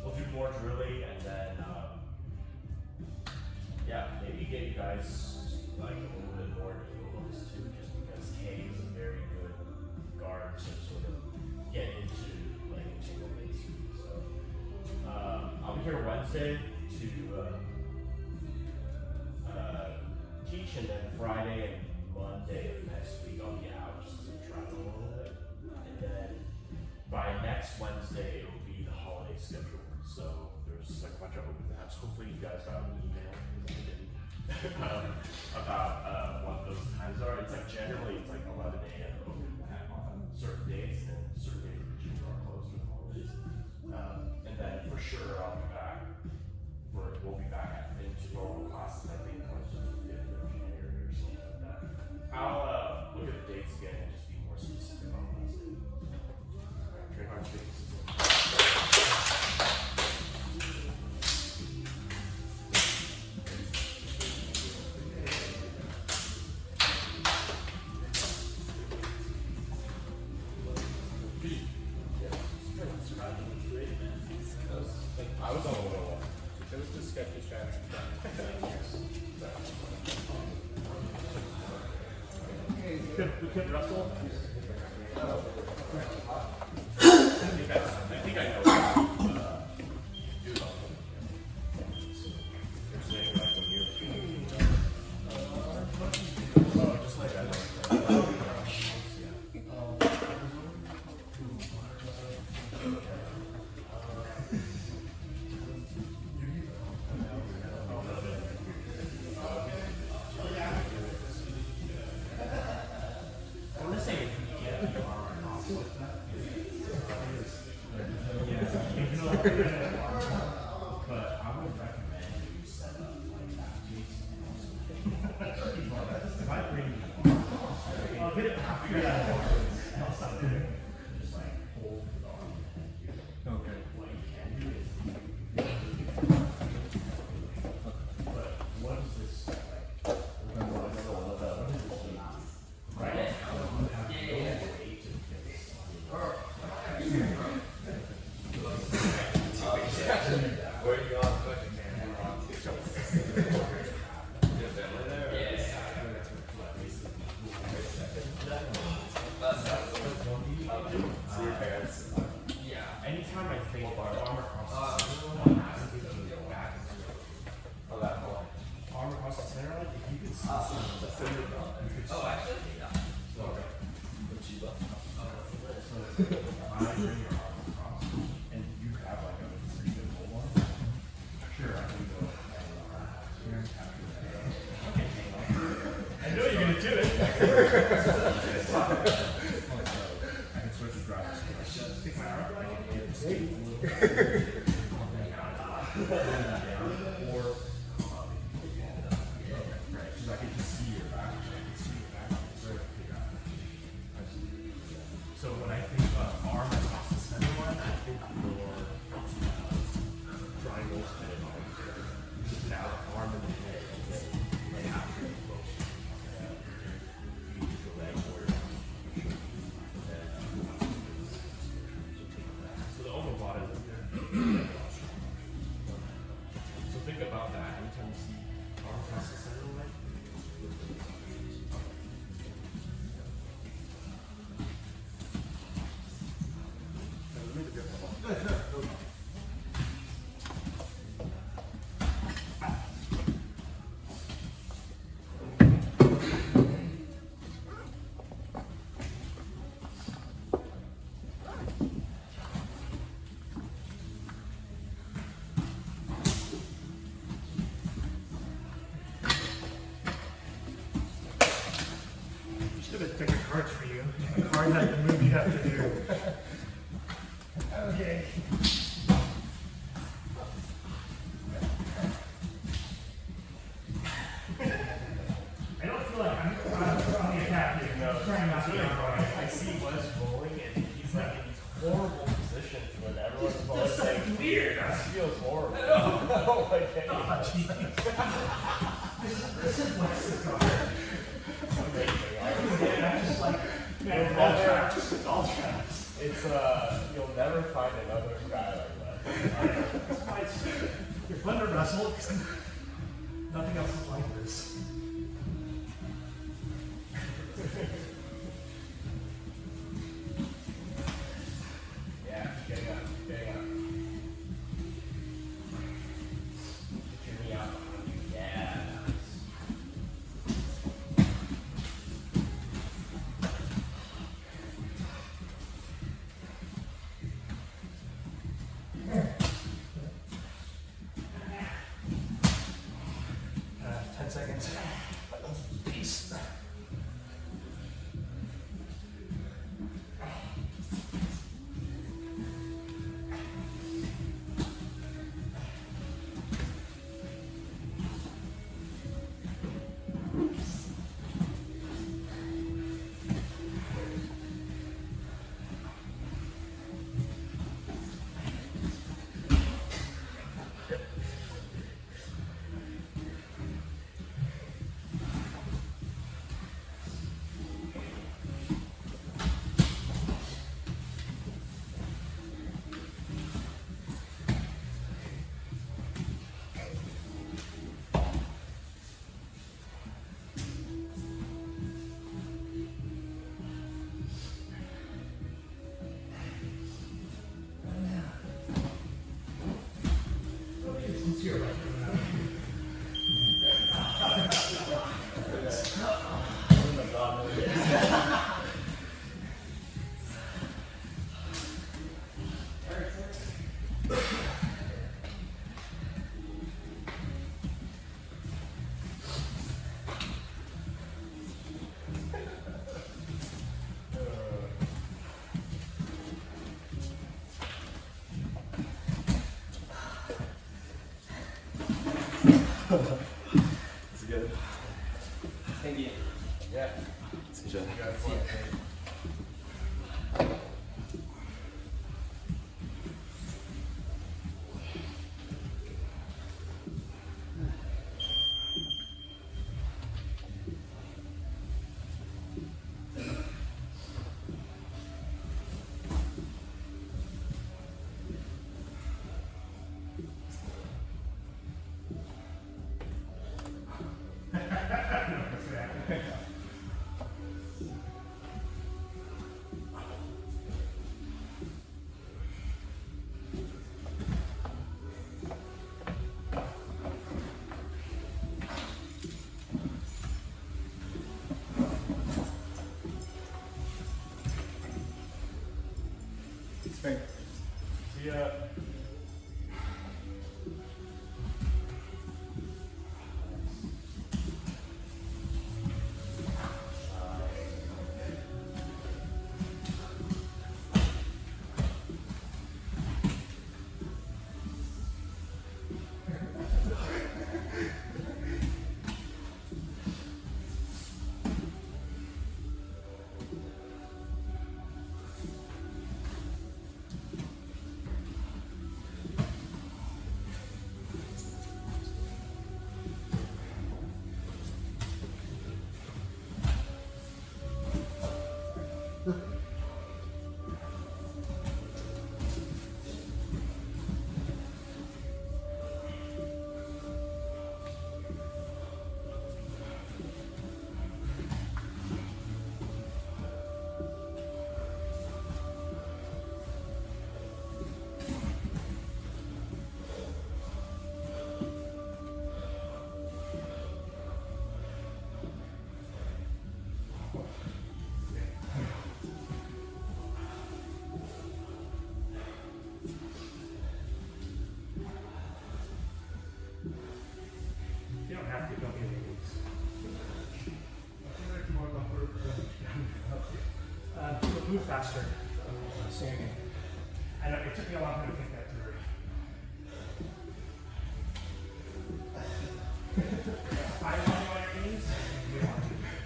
Speaker 1: we'll do more drilling, and then yeah, maybe get you guys like a little bit more difficulties too, just because K is a very good guard to sort of get into like entanglements. So I'll be here Wednesday to teach, and then Friday and Monday of next week I'll be out just because I'm traveling a little bit. And then by next Wednesday it will be the holiday schedule. So there's like a bunch of open tabs. Hopefully you guys got an email about what those times are. It's like generally it's like 11 a.m. open on certain days, and certain days the gyms are closed for the holidays. And then for sure I'll be back. We'll be back into normal classes. I think like the 5th of January or something like that. I'll look at the dates again and just be more specific on Wednesday. Train hard, please. I was on a little one.
Speaker 2: It was the sketchy strategy.
Speaker 1: Could Russell? I think I know. Do it all. You're saying like when you're. Oh, just like I know. I want to say but I would recommend you set up like that. If I bring you I'll get it. I'll figure it out. I'll stop there. Just like hold the arm. Okay. What you can do is. But what is this like? Right? Yeah.
Speaker 3: Where are you on cooking, man? We're on See your parents.
Speaker 1: Anytime I think armor cross
Speaker 3: Oh, that one.
Speaker 1: armor across the center, like if you could see something, you could
Speaker 3: Oh, actually? Yeah.
Speaker 1: I bring your arm across, and you have like a pretty good hold on. Sure, I can go here and capture that. Okay, hang on. I know you're gonna do it. I can switch the drive. Take my arm, I can get the skate a little bit. Or right, because I can just see your back. I can see your back. It's right up here. So when I think arm across the center line, I think more triangles and now arm in the head and after the both. You use your leg or so the overbought is so think about that anytime you see arm across the center line.
Speaker 2: Should have taken cards for you. A card had the move you have to do. Okay.
Speaker 4: like I'm on the attack here.
Speaker 6: No,
Speaker 4: Trying not
Speaker 6: it's
Speaker 4: to
Speaker 6: really
Speaker 4: get
Speaker 6: funny.
Speaker 4: wrong.
Speaker 6: I see Wes rolling and he's like in these horrible positions when everyone's always
Speaker 4: Just
Speaker 6: like,
Speaker 4: like weird.
Speaker 6: this feels horrible. I don't like any
Speaker 4: Oh,
Speaker 6: of
Speaker 4: geez. This is Wes's car.
Speaker 6: it's amazing. honestly.
Speaker 4: Yeah, I'm just like, man,
Speaker 6: You'll
Speaker 4: all
Speaker 6: never-
Speaker 4: traps. It's all traps.
Speaker 6: It's you'll never find another guy like that.
Speaker 4: That's why it's you're fun to wrestle because nothing else is like this.
Speaker 6: Yeah, getting up. Get your knee out. Yeah.
Speaker 4: Uh, 10 seconds. Peace. It's your right.
Speaker 3: It's good.
Speaker 6: Thank you. Yeah.
Speaker 3: It's good.
Speaker 6: You got fun. See ya.
Speaker 4: You don't have to, don't get any weeks. Move faster. Standing. I know, it took me a long time to think that through. I want you on your knees. You want to.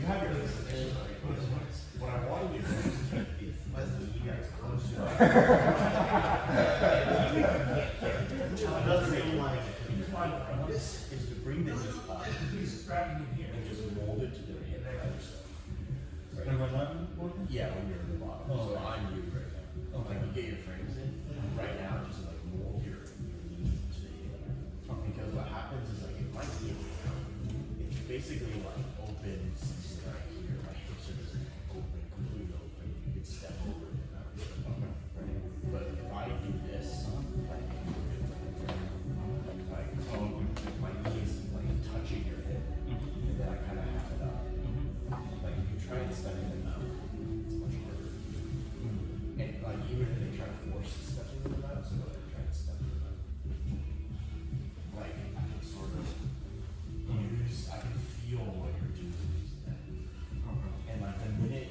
Speaker 2: you have your position, what I want you to do is take you guys closer.
Speaker 6: Another thing like this is to bring this up
Speaker 4: He's cracking in here.
Speaker 6: and just mold it to the other stuff.
Speaker 3: Number 11?
Speaker 6: Yeah, when you're in the bottom.
Speaker 3: Oh,
Speaker 6: So
Speaker 3: right.
Speaker 6: I'm you right now. Like you get your frames in. Right now, just like mold your knees to the because what happens is like it might be it's basically like opens right here. My hips are just open, completely open. You can step over it. Right? But if I do this, like my knees like touching your hip, and then I kind of have it up. Like if you try and step in them out, it's much harder. And like even if they try to force stepping in them out, so they're trying to step in them out. Like I can sort of use, I can feel what you're doing. And like the minute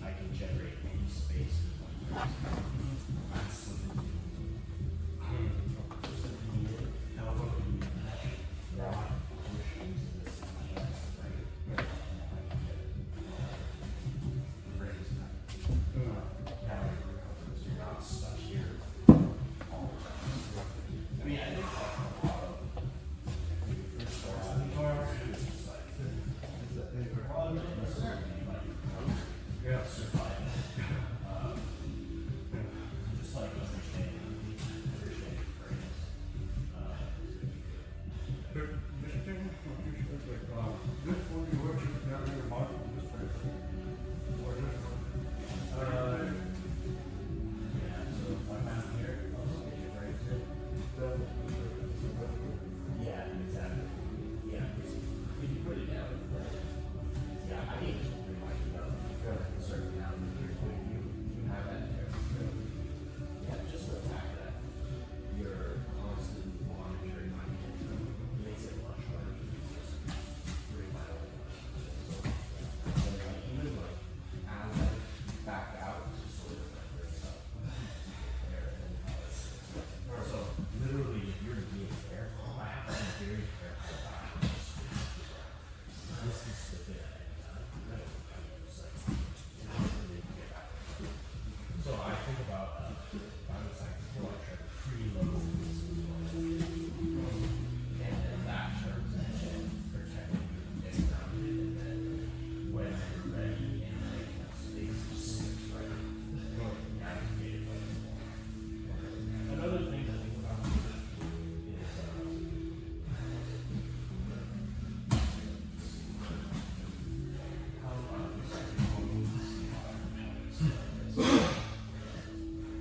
Speaker 6: I can generate any space, I'm slipping. Just like understanding frames. Yeah, so if I'm out here, I'll just get your frames in. Yeah, exactly. Yeah, if you put it down, yeah, I think it's pretty much a certain down here. You have that there. Yeah, just the fact that you're constantly monitoring my head makes it much harder to just bring my own. So, like, even like as I back out to sort of like bring it up there and so literally if you're being careful, I have to be very careful about this can slip in at any time. It's like, really get back. So I think about I was like, well, I try to preload this and then that turns into protecting you from getting grounded and then when you're ready and like that space just slips right navigated by the wall. Another thing to think about is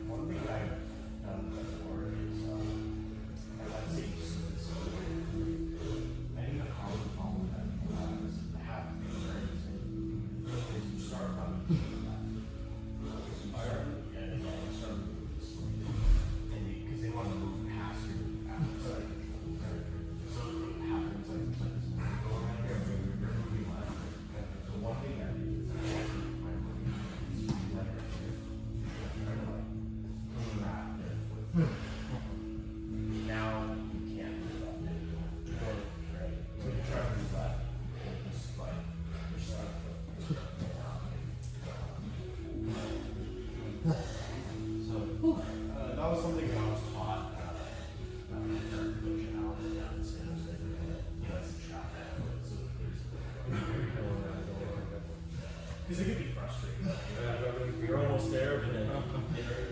Speaker 6: one thing I've done before is, let's say you see this. I think a common problem that people have is they have frames is you start running to the left. You start, and then you start moving this way. And because they want to move past your outside control. So it happens like this go around here, you're moving left. So one thing that is my moving is like right here. Trying to like wrap their foot. Now you can't do that. You go right. So you try to move left, and just like you're stuck. So that was something that I was taught. Coach Al downstairs. He likes to trap that foot, so there's because it can be frustrating. You're almost there, but then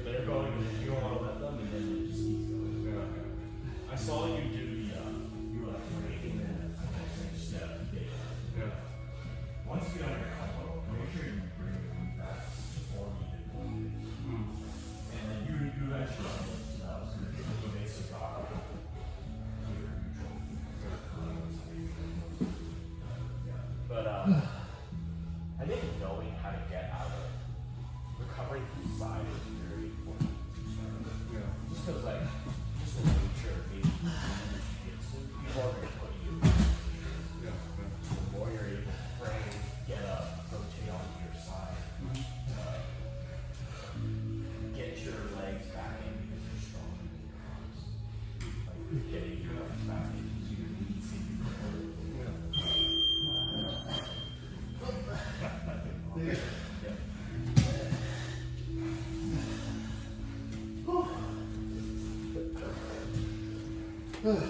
Speaker 6: they're going, and you don't want to let them, and then it just keeps going. I saw you do the, you were like breaking and I just yeah. Once you get on your elbow, make sure you bring it back before you did one. And then you eventually, that was the basic rock. But I think knowing how to get out of recovering from the side is very important. Just because like just the nature of being people are going to put you in a position. The more you're able to frame, get up, rotate onto your side, get your legs back in because you're stronger than your arms. Like getting your legs back in because your knees seem to be Thanks,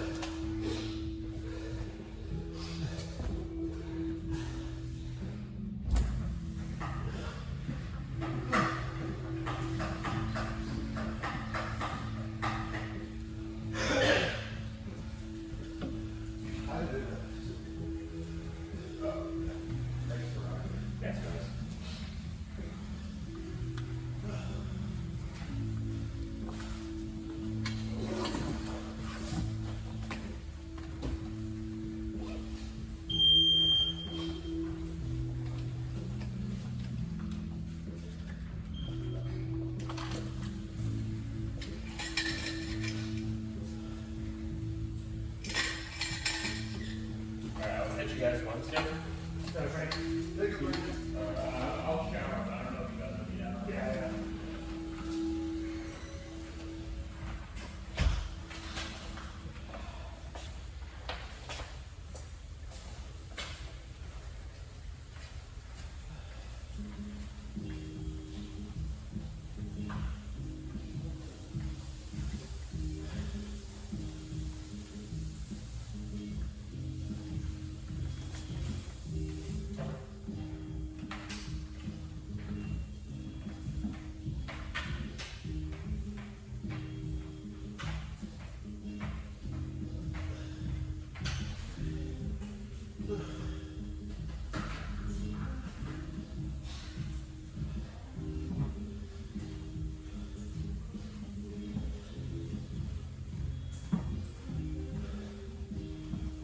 Speaker 6: guys. Alright, I'll catch you guys Wednesday. I'll shower, but I don't know if you guys will be out.
Speaker 2: Yeah.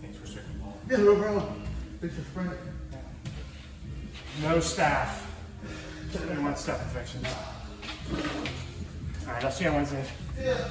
Speaker 2: Thanks for circling ball.
Speaker 3: Yeah, no problem. Thanks for spraying.
Speaker 2: No staph. We want staph infections. All right, I'll see you on Wednesday.
Speaker 3: Yeah.